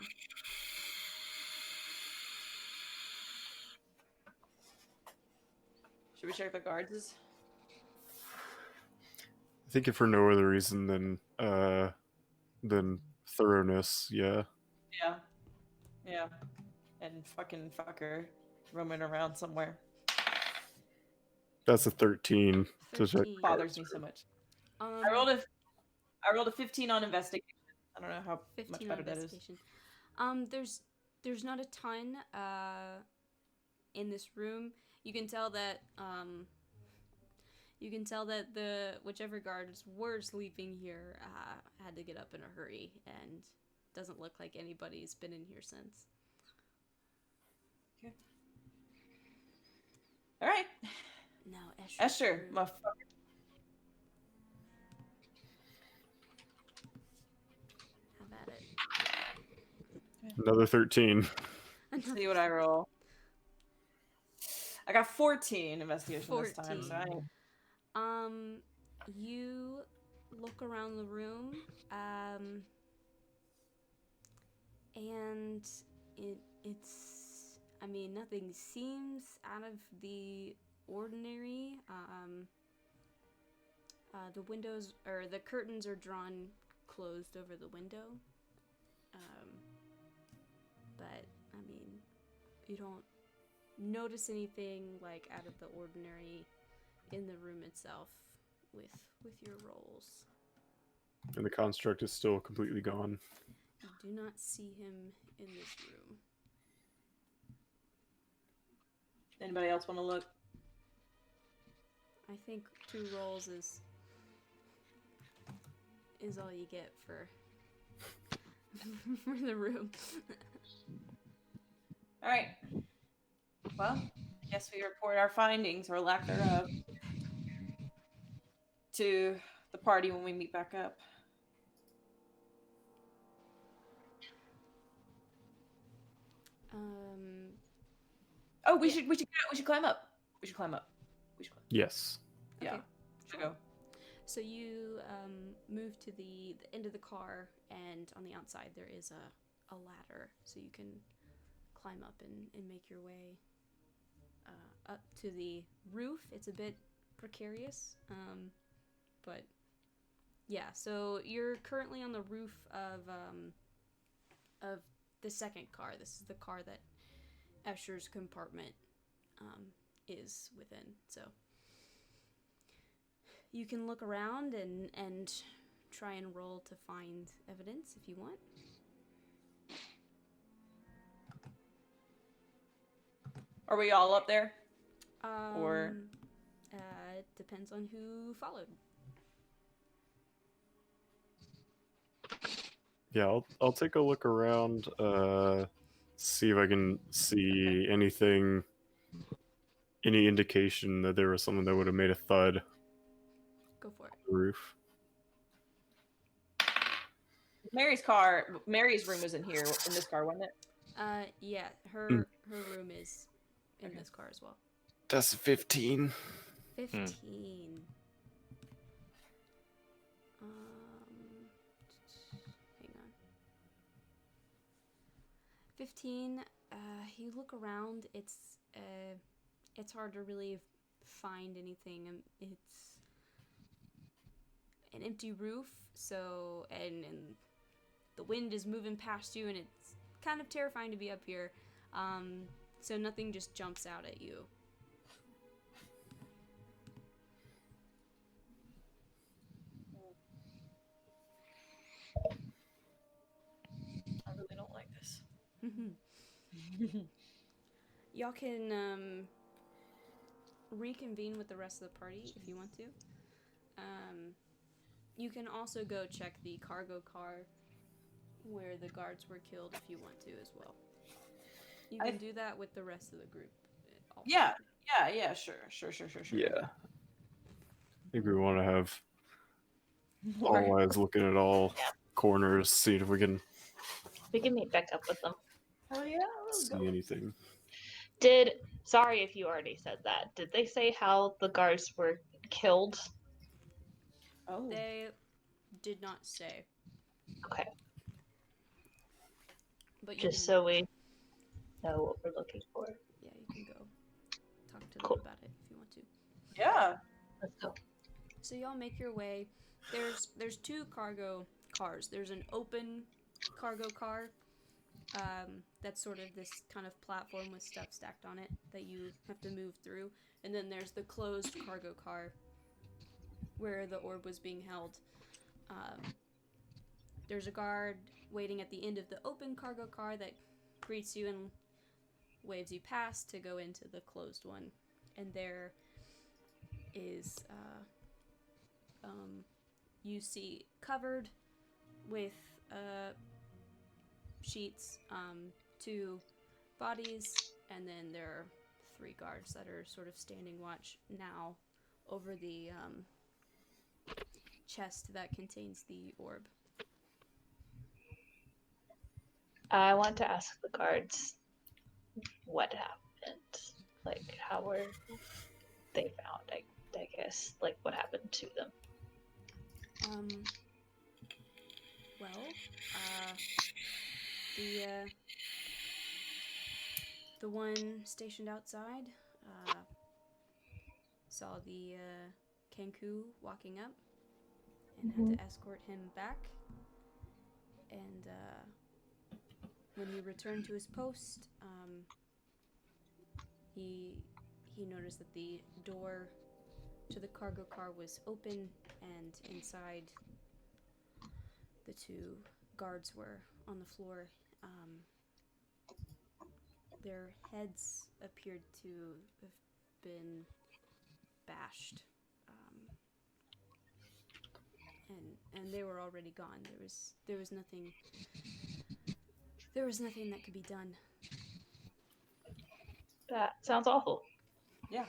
Should we check the guards? I think if for no other reason than thoroughness, yeah. Yeah. Yeah. And fucking fucker roaming around somewhere. That's a 13. To check. Bothers me so much. I rolled a 15 on investigation. I don't know how 15 much on better that is. investigation. There's not a ton in this room. You can tell that the whichever guards were sleeping here had to get up in a hurry, and doesn't look like anybody's been in here since. Okay. All right. Now Escher, motherfucker. Have at it. Another 13. Let's see what I roll. I got 14 investigation 14. this time, so I ain't... You look around the room, and it's, I mean, nothing seems out of the ordinary. The windows, or the curtains are drawn closed over the window. But, I mean, you don't notice anything, like, out of the ordinary in the room itself with your rolls. And the construct is still completely gone. You do not see him in this room. Anybody else want to look? I think 2 rolls is is all you get for for the room. All right. Well, I guess we report our findings or lack thereof to the party when we meet back up. Oh, we should climb up. We should climb up. Yes. Yeah. Okay. Should go. So you move to the end of the car, and on the outside there is a ladder, so you can climb up and make your way up to the roof. It's a bit precarious, but yeah. So you're currently on the roof of the second car. This is the car that Escher's compartment is within. So you can look around and try and roll to find evidence if you want. Are we all up there? Or it depends on who followed. Yeah, I'll take a look around, see if I can see anything, any indication that there was something that would have made a thud. Go for it. On the roof. Mary's room was in here, in this car, wasn't it? Yeah, her room is in this car as well. That's 15. 15. Hang on. 15. You look around. It's hard to really find anything. It's an empty roof. So and the wind is moving past you, and it's kind of terrifying to be up here. So nothing just jumps out at you. I really don't like this. Y'all can reconvene with the rest of the party if you want to. You can also go check the cargo car where the guards were killed if you want to as well. You can do that with the rest of the group. Also. Yeah, sure. Yeah. I think we want to have all eyes looking at all corners, see if we can We can meet back up with them. Oh yeah, let's see go. anything. Sorry if you already said that. Did they say how the guards were killed? Oh. They did not say. Okay. But Just so we know what we're looking for. Yeah, you can go talk to them Cool. about it if you want to. Yeah. Let's go. So y'all make your way. There's two cargo cars. There's an open cargo car that's sort of this kind of platform with stuff stacked on it that you have to move through. And then there's the closed cargo car where the orb was being held. There's a guard waiting at the end of the open cargo car that greets you and waves you past to go into the closed one. And there is, you see covered with sheets, 2 bodies, and then there are 3 guards that are sort of standing watch now over the chest that contains the orb. I want to ask the guards what happened. Like, how were they found, I guess? Like, what happened to them? Well, the one stationed outside saw the Kenku walking up and had to escort him back. And when he returned to his post, he noticed that the door to the cargo car was open, and inside the 2 guards were on the floor. Their heads appeared to have been bashed. and they were already gone. There was nothing. There was nothing that could be done. That sounds awful. Yeah.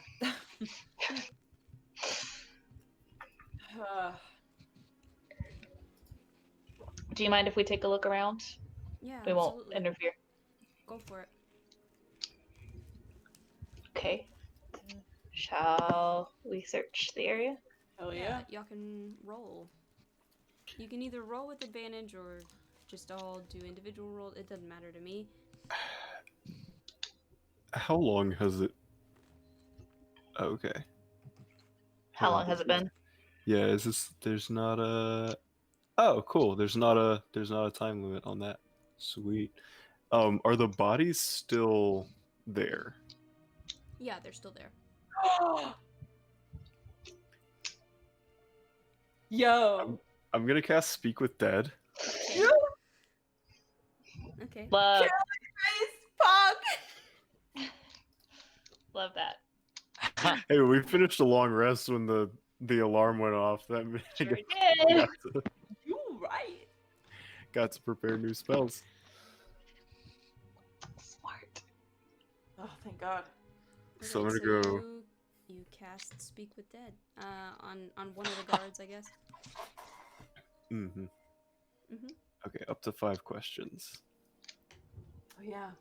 Do you mind if we take a look around? Yeah, We won't absolutely. interfere. Go for it. Okay. Shall we search the area? Hell yeah. Y'all can roll. You can either roll with advantage or just all do individual rolls. It doesn't matter to me. How long has it? Okay. How long has it been? Yeah, is this? There's not a. Oh, cool. There's not a time limit on that. Sweet. Are the bodies still there? Yeah, they're still there. Yo. I'm gonna cast Speak with Dead. Okay. Love. Fuck. Love that. Hey, we finished a long rest when the alarm went off. That meant I Sure got did. to, You right. got to prepare new spells. Smart. Oh, thank God. So I'm Okay, gonna go. You cast Speak with Dead. On one of the guards, I guess. Mm-hmm. Mhm. Okay, up to 5 questions. Oh yeah.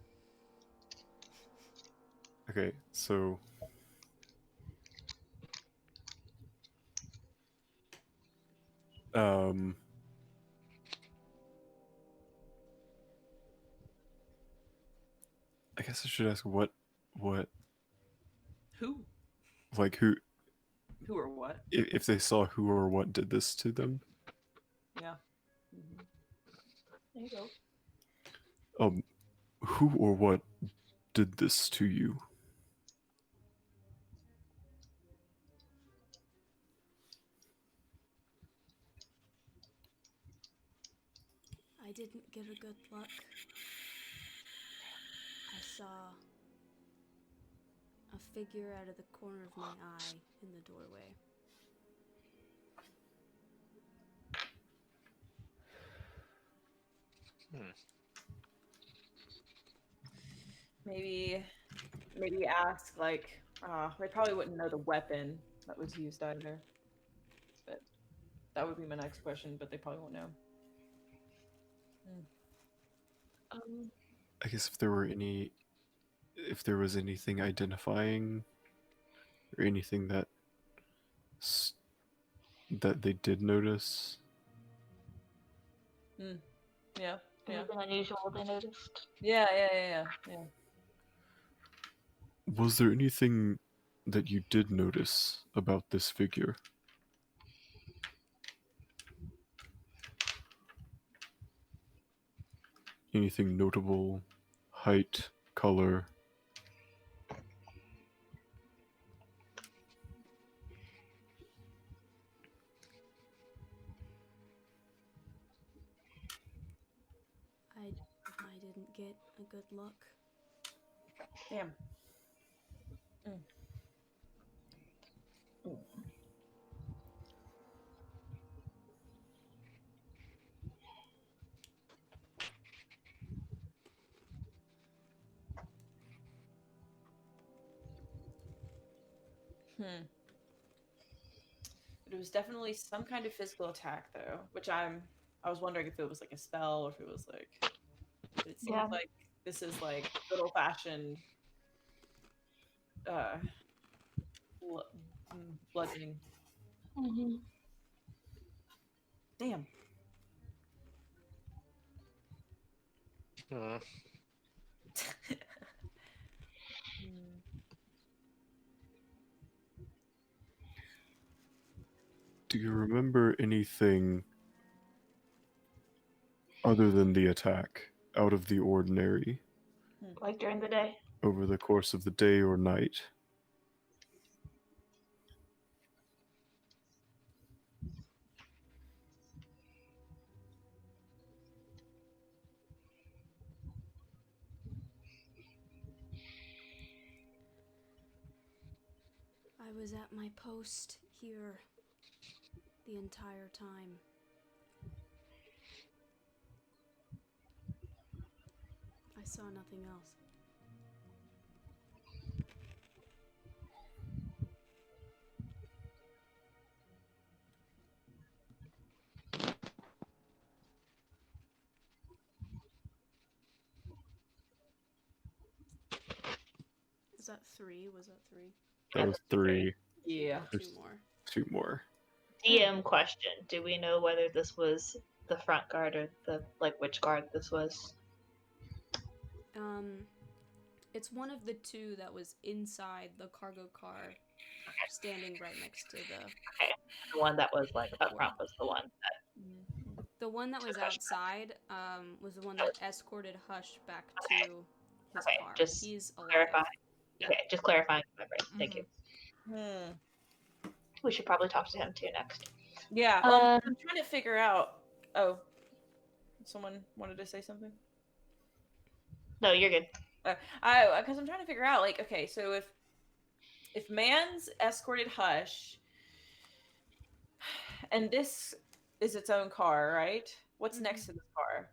Okay, so I guess I should ask what Who? like who Who or what? if they saw who or what did this to them. Yeah. Mm-hmm. There you go. Who or what did this to you? I didn't get a good look. I saw a figure out of the corner of my eye in the doorway. Maybe ask like they probably wouldn't know the weapon that was used either. But that would be my next question, but they probably won't know. I guess if there was anything identifying or anything that they did notice. Yeah. Anything unusual they noticed? Yeah. Was there anything that you did notice about this figure? Anything notable? Height, color? I didn't get a good look. Damn. It was definitely some kind of physical attack, though, which I was wondering if it was like a spell or if it was like. But it seems like this is like good old fashioned bludgeoning. Mm-hmm. Damn. Do you remember anything other than the attack out of the ordinary? Like during the day? Over the course of the day or night? I was at my post here the entire time. I saw nothing else. Is that 3? Was that 3? That was 3. Yeah. Two more. 2 more. DM question: do we know whether this was the front guard or which guard this was? It's one of the 2 that was inside the cargo car, standing right next to the. Okay, the one that was up front was the one that. The one that was Hush outside was the one that escorted Hush back to his car. Just He's alive. clarify. Okay, just clarifying my brain. Thank you. We should probably talk to him too next. Yeah, I'm trying to figure out. Oh, someone wanted to say something. No, you're good. Because I'm trying to figure out, okay, so if Mans escorted Hush, and this is its own car, right? What's next to this car?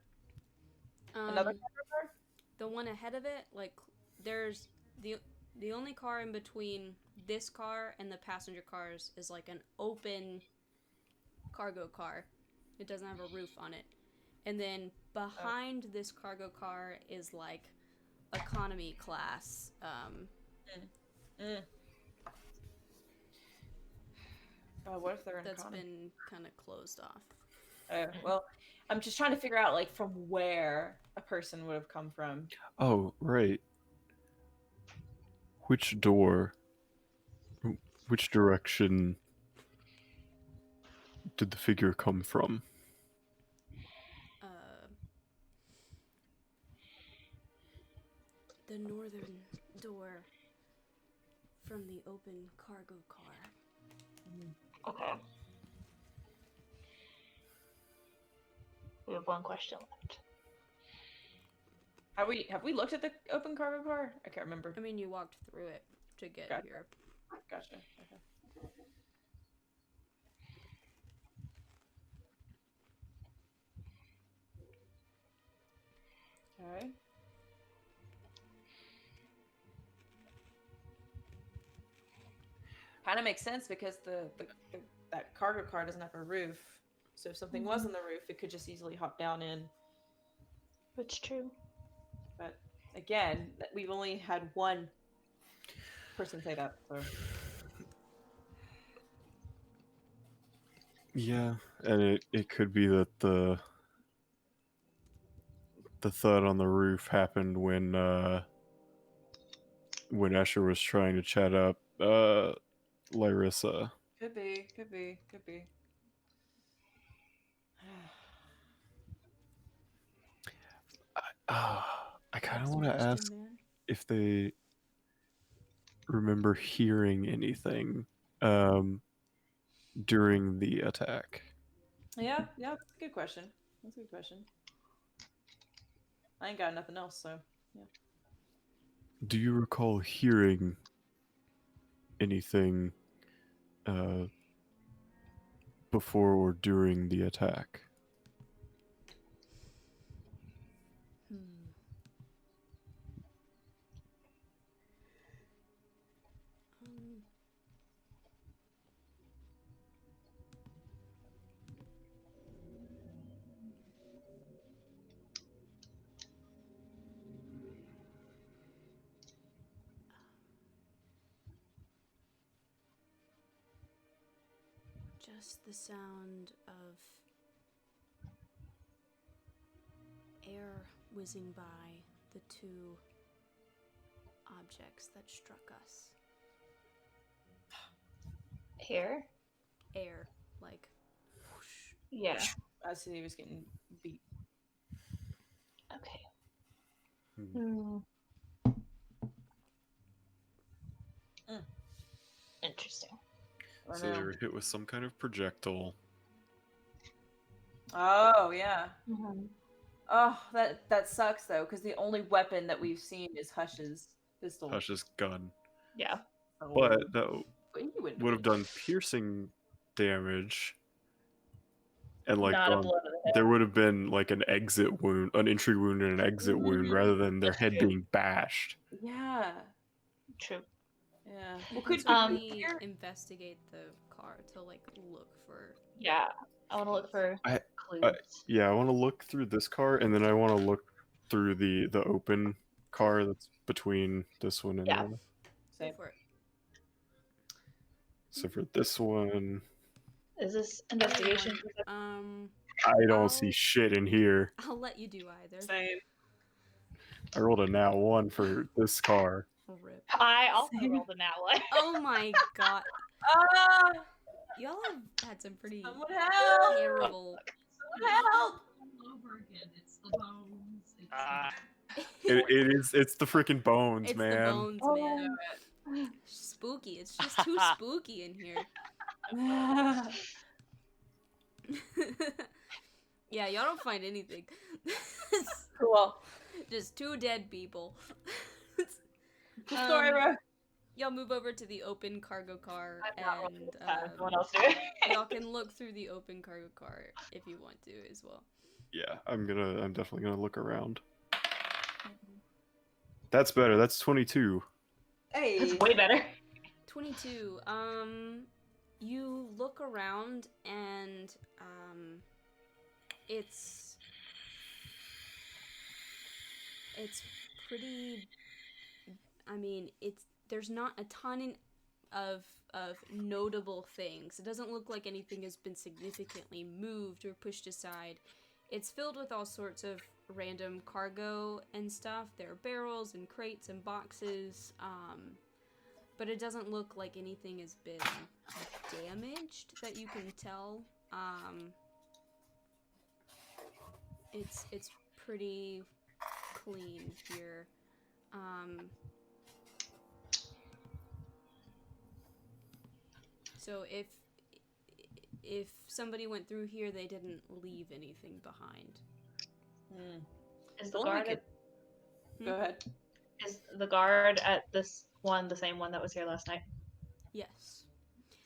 Another car? The one ahead of it, there's the only car in between this car and the passenger cars is an open cargo car. It doesn't have a roof on it. And then behind this cargo car is economy class. What if they're in That's economy? been kind of closed off. Well, I'm just trying to figure out from where a person would have come from. Oh, right. Which door? Which direction did the figure come from? The northern door from the open cargo car. Okay. We have one question left. Have we looked at the open cargo car? I can't remember. I mean, you walked through it to get here. Gotcha. Okay. Kind of makes sense because that cargo car doesn't have a roof. So if something was on the roof, it could just easily hop down in. That's true. But again, we've only had one person say that. So. Yeah, and it could be that the thud on the roof happened when Escher was trying to chat up Larissa. Could be. I kind of want to ask if they remember hearing anything during the attack. Yeah, that's a good question. I ain't got nothing else, so yeah. Do you recall hearing anything before or during the attack? Just the sound of air whizzing by the 2 objects that struck us. Air, whoosh. Yeah. As he was getting beat. Okay. Interesting. So they were hit with some kind of projectile. Oh yeah. Oh, that sucks though, because the only weapon that we've seen is Hush's pistol. Hush's gun. Yeah. But that would have done piercing damage, and like Not a blow to the head. there would have been like an exit wound, an entry wound, and an exit wound, rather than their head being bashed. Yeah. True. Yeah. You Well, can could certainly investigate the car to like look for. Yeah, I want to look for clues. Yeah, I want to look through this car, and then I want to look through the open car that's between this one and the other. Go for it. So for this one, Is this investigation? I don't see shit in here. I'll let you do either. Same. I rolled a nat 1 for this car. Rip. I also rolled a nat 1. Oh my god. Y'all have had some pretty terrible. Help! All over again. It's the bones. It's the freaking bones, It's man. the bones, man. Spooky. It's just too spooky in here. Yeah, y'all don't find anything. Cool. Just two dead people. Story, bro. Y'all move over to the open cargo car, and Someone else do it. y'all can look through the open cargo car if you want to as well. Yeah, I'm definitely gonna look around. That's better. That's 22. Hey. That's way better. 22. You look around and it's pretty. I mean, there's not a ton of notable things. It doesn't look like anything has been significantly moved or pushed aside. It's filled with all sorts of random cargo and stuff. There are barrels and crates and boxes, but it doesn't look like anything has been damaged that you can tell. It's pretty clean here. So if somebody went through here, they didn't leave anything behind. Is the guard Go ahead. Is the guard at this one the same one that was here last night? Yes.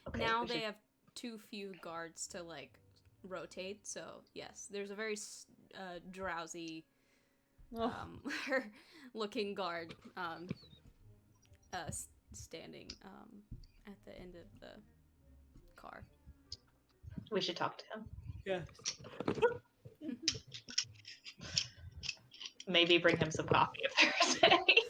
Okay, Now we they should- have too few guards to like rotate, so yes, there's a very drowsy looking guard standing at the end of the car. We should talk to him. Yeah. Maybe bring him some coffee if there's any.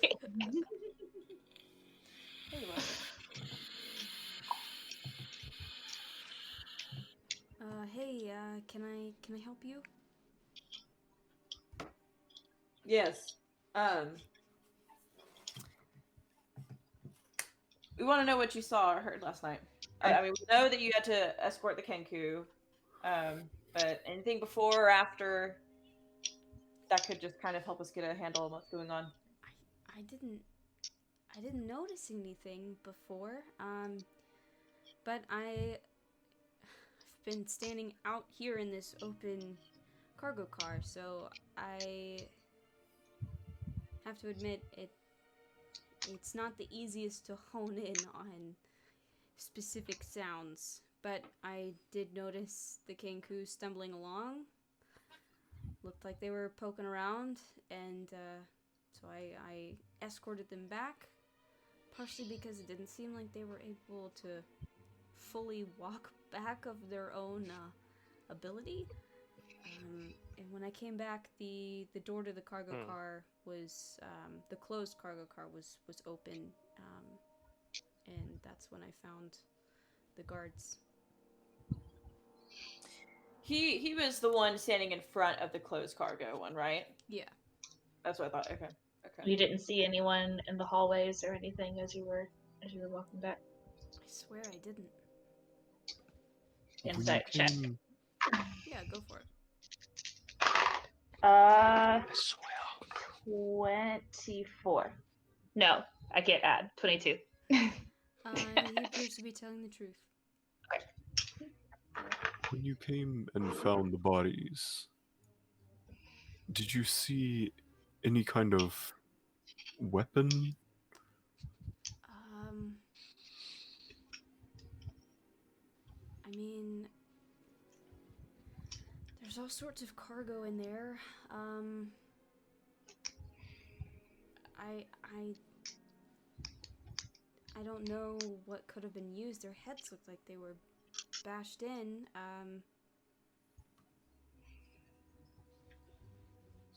Hey, can I help you? Yes. We want to know what you saw or heard last night. I mean, we know that you had to escort the Kenku, but anything before or after that could just kind of help us get a handle on what's going on. I didn't notice anything before. But I've been standing out here in this open cargo car, so I have to admit it's not the easiest to hone in on specific sounds, but I did notice the Kenku stumbling along. Looked like they were poking around, and so I escorted them back, partially because it didn't seem like they were able to fully walk back of their own ability. And when I came back, the door to the cargo car was the closed cargo car was open, and that's when I found the guards. He was the one standing in front of the closed cargo one, right? Yeah. That's what I thought. Okay. You didn't see anyone in the hallways or anything as you were walking back? I swear I didn't. Insight check. Yeah, go for it. 24. No, I can't add. 22. He appears to be telling the truth. When you came and found the bodies, did you see any kind of weapon? I mean, There's all sorts of cargo in there. I don't know what could have been used. Their heads looked like they were bashed in.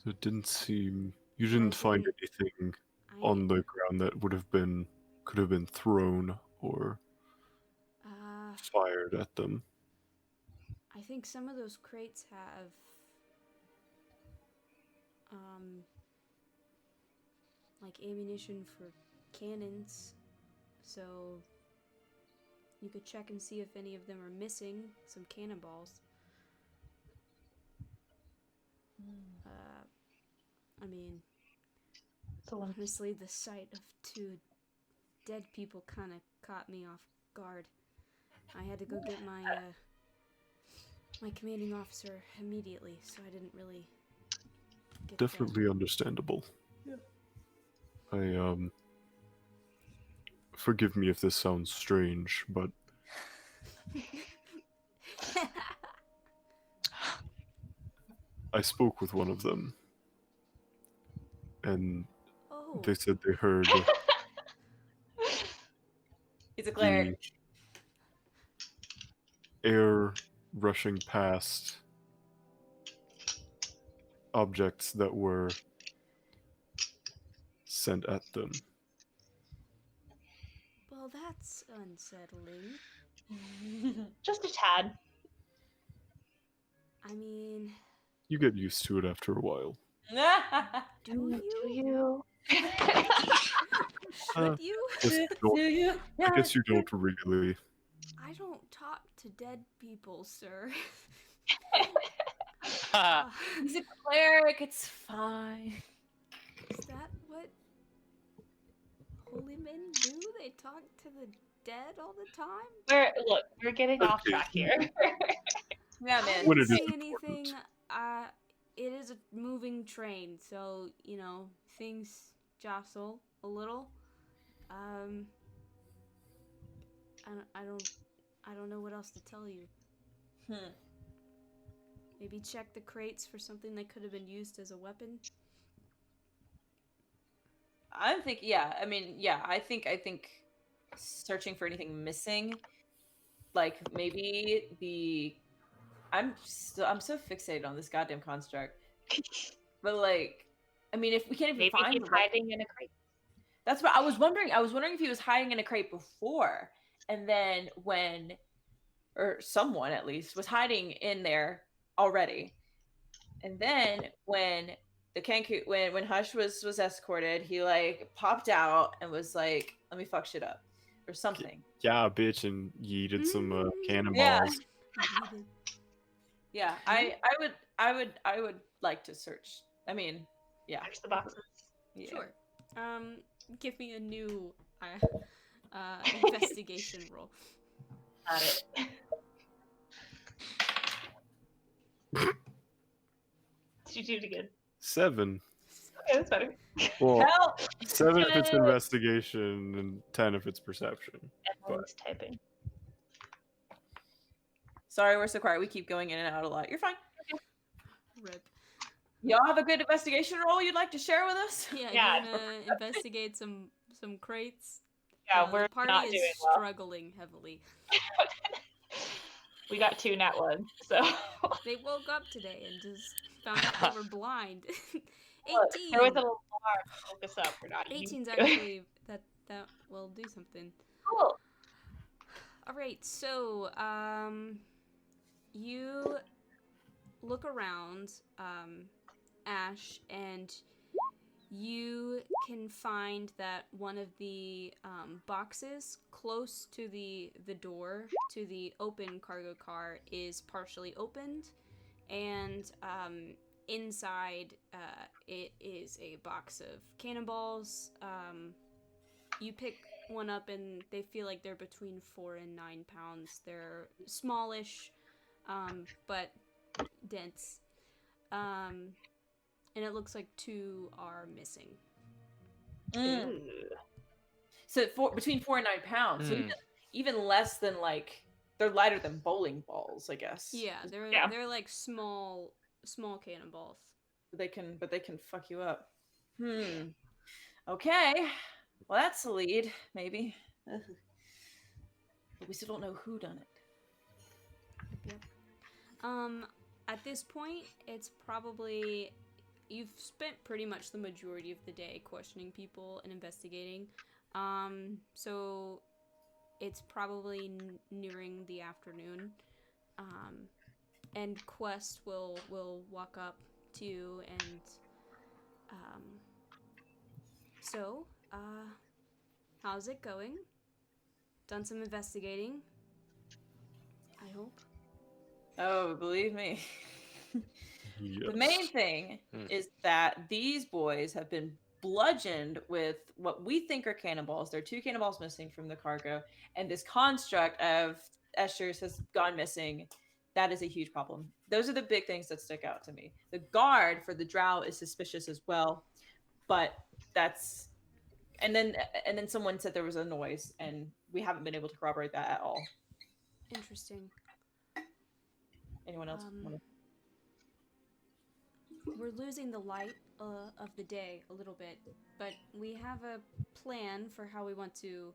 So it didn't seem you didn't find anything on the ground that could have been thrown or fired at them. I think some of those crates have like ammunition for cannons, so you could check and see if any of them are missing some cannonballs. I mean, honestly, the sight of 2 dead people kind of caught me off guard. I had to go get my my commanding officer immediately, so I didn't really get Definitely understandable. Yeah. Forgive me if this sounds strange, but I spoke with one of them, and they said they heard He's a cleric. The air rushing past objects that were sent at them. Well, that's unsettling. Just a tad. I mean... You get used to it after a while. Do you? Should you? I guess you don't really. I don't talk to dead people, sir. He's a cleric, it's fine. Is that what holy men do? They talk to the dead all the time? We're getting off track here. Yeah, man. I didn't see anything. It is a moving train, so things jostle a little. I don't know what else to tell you. Maybe check the crates for something that could have been used as a weapon. I think searching for anything missing, like maybe I'm so fixated on this goddamn construct. But if we can't even find him hiding in a crate. That's what I was wondering. I was wondering if he was hiding in a crate before, and then someone at least was hiding in there already, and then when when Hush was escorted, he popped out and was like, "Let me fuck shit up," or something. Yeah, bitch, and yeeted some cannonballs. Yeah, I would like to search. Search the boxes. Yeah. Sure. Give me a new investigation roll. Got it. Did you do it again? 7. Okay, that's better. Well, Help! 7 if it's investigation and 10 if it's perception. Everyone's typing. Sorry, we're so quiet. We keep going in and out a lot. You're fine. Rip. Y'all have a good investigation roll you'd like to share with us? Yeah, Yeah. you wanna investigate some crates? Yeah, we're the party not is doing well. struggling heavily. We got 2 nat 1, so They woke up today and just found out they were blind. 18. Look, there was an alarm to woke us up. We're not 18's actually that will do something. Cool. All right, so you look around, Ash, and you can find that one of the boxes close to the door to the open cargo car is partially opened, and inside it is a box of cannonballs. You pick one up and they feel like they're between 4 and 9 pounds. They're smallish, but dense. And it looks like 2 are missing. So between 4 and 9 pounds. So even less than they're lighter than bowling balls, I guess. Yeah, Yeah. they're like small cannonballs. But they can fuck you up. Okay. Well, that's a lead, maybe. Ugh. But we still don't know who done it. Yep. At this point, it's probably you've spent pretty much the majority of the day questioning people and investigating. So it's probably nearing the afternoon. And Quest will walk up to you and so, how's it going? Done some investigating, I hope. Oh, believe me. Yes. The main thing is that these boys have been bludgeoned with what we think are cannonballs. There are 2 cannonballs missing from the cargo, and this construct of Escher's has gone missing. That is a huge problem. Those are the big things that stick out to me. The guard for the drow is suspicious as well, but that's and then someone said there was a noise, and we haven't been able to corroborate that at all. Interesting. Anyone else? We're losing the light of the day a little bit, but we have a plan for how we want to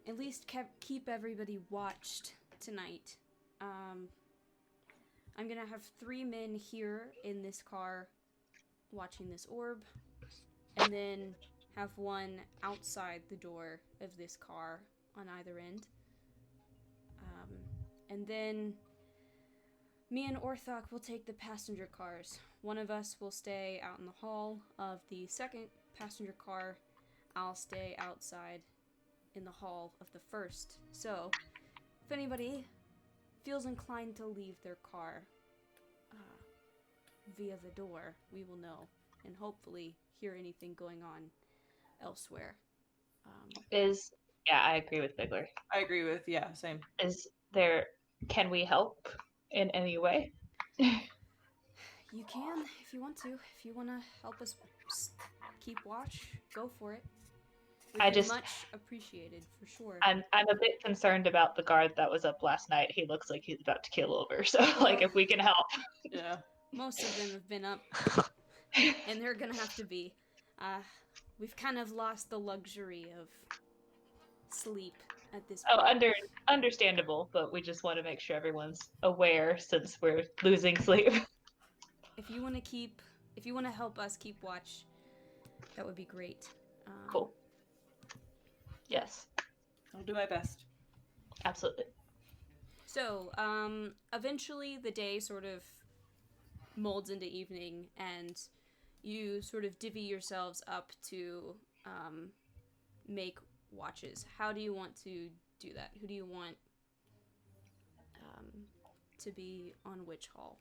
at least keep everybody watched tonight. I'm gonna have 3 men here in this car watching this orb, and then have 1 outside the door of this car on either end. And then me and Orthok will take the passenger cars. One of us will stay out in the hall of the second passenger car. I'll stay outside in the hall of the first. So, if anybody feels inclined to leave their car via the door, we will know, and hopefully hear anything going on elsewhere. Yeah, I agree with Bigler. I agree with, same. Can we help in any way? You can, if you want to. If you want to help us keep watch, go for it. Much appreciated, for sure. I'm a bit concerned about the guard that was up last night. He looks like he's about to keel over. So, if we can help. Yeah. Most of them have been up, and they're gonna have to be. We've kind of lost the luxury of sleep at this point. Oh, understandable, but we just want to make sure everyone's aware since we're losing sleep. If you want to help us keep watch, that would be great. Cool. Yes. I'll do my best. Absolutely. So, eventually the day sort of molds into evening, and you sort of divvy yourselves up to make watches. How do you want to do that? Who do you want to be on which hall?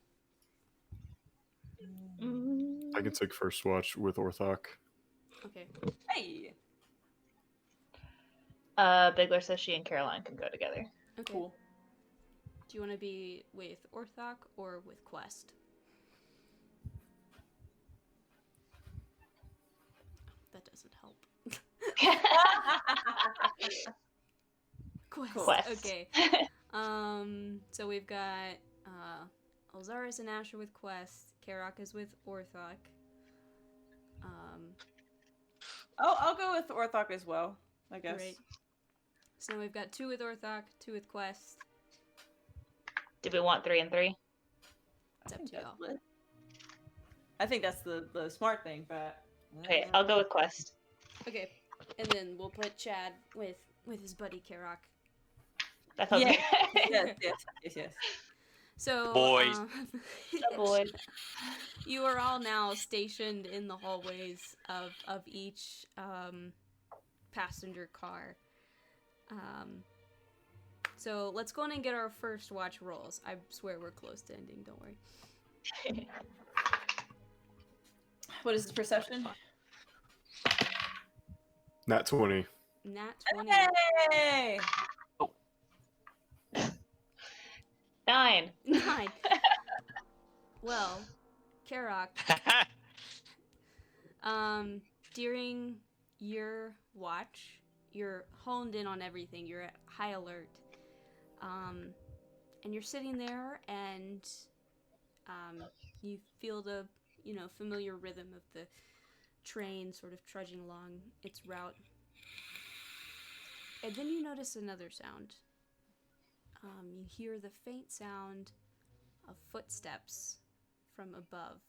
I can take first watch with Orthok. Okay. Hey! Bigler says she and Caroline can go together. Okay. Cool. Do you want to be with Orthok or with Quest? That doesn't help. Quest. Okay. So we've got Alzaris and Asher with Quest. Karak is with Orthok. I'll go with Orthok as well, I guess. Great. So we've got 2 with Orthok, 2 with Quest. Do we want 3 and 3? It's up to y'all. I think that's the smart thing, but... Okay, I'll go with Quest. Okay, and then we'll put Chad with his buddy Karak. That sounds good. Yes. So, Boys. Boys. You are all now stationed in the hallways of each passenger car. So let's go in and get our first watch rolls. I swear we're close to ending, don't worry. What is the perception? Nat 20. Nat 20. Hey! 9. 9. Well, Karak, during your watch, you're honed in on everything. You're at high alert. And you're sitting there, and you feel the, familiar rhythm of the train sort of trudging along its route. And then you notice another sound. You hear the faint sound of footsteps from above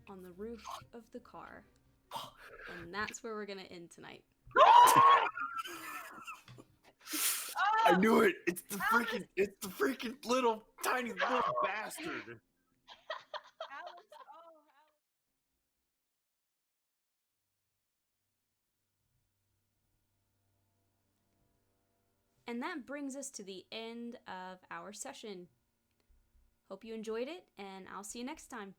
on the roof of the car. And that's where we're going to end tonight. I knew it! It's the freaking little tiny little bastard! And that brings us to the end of our session. Hope you enjoyed it, and I'll see you next time.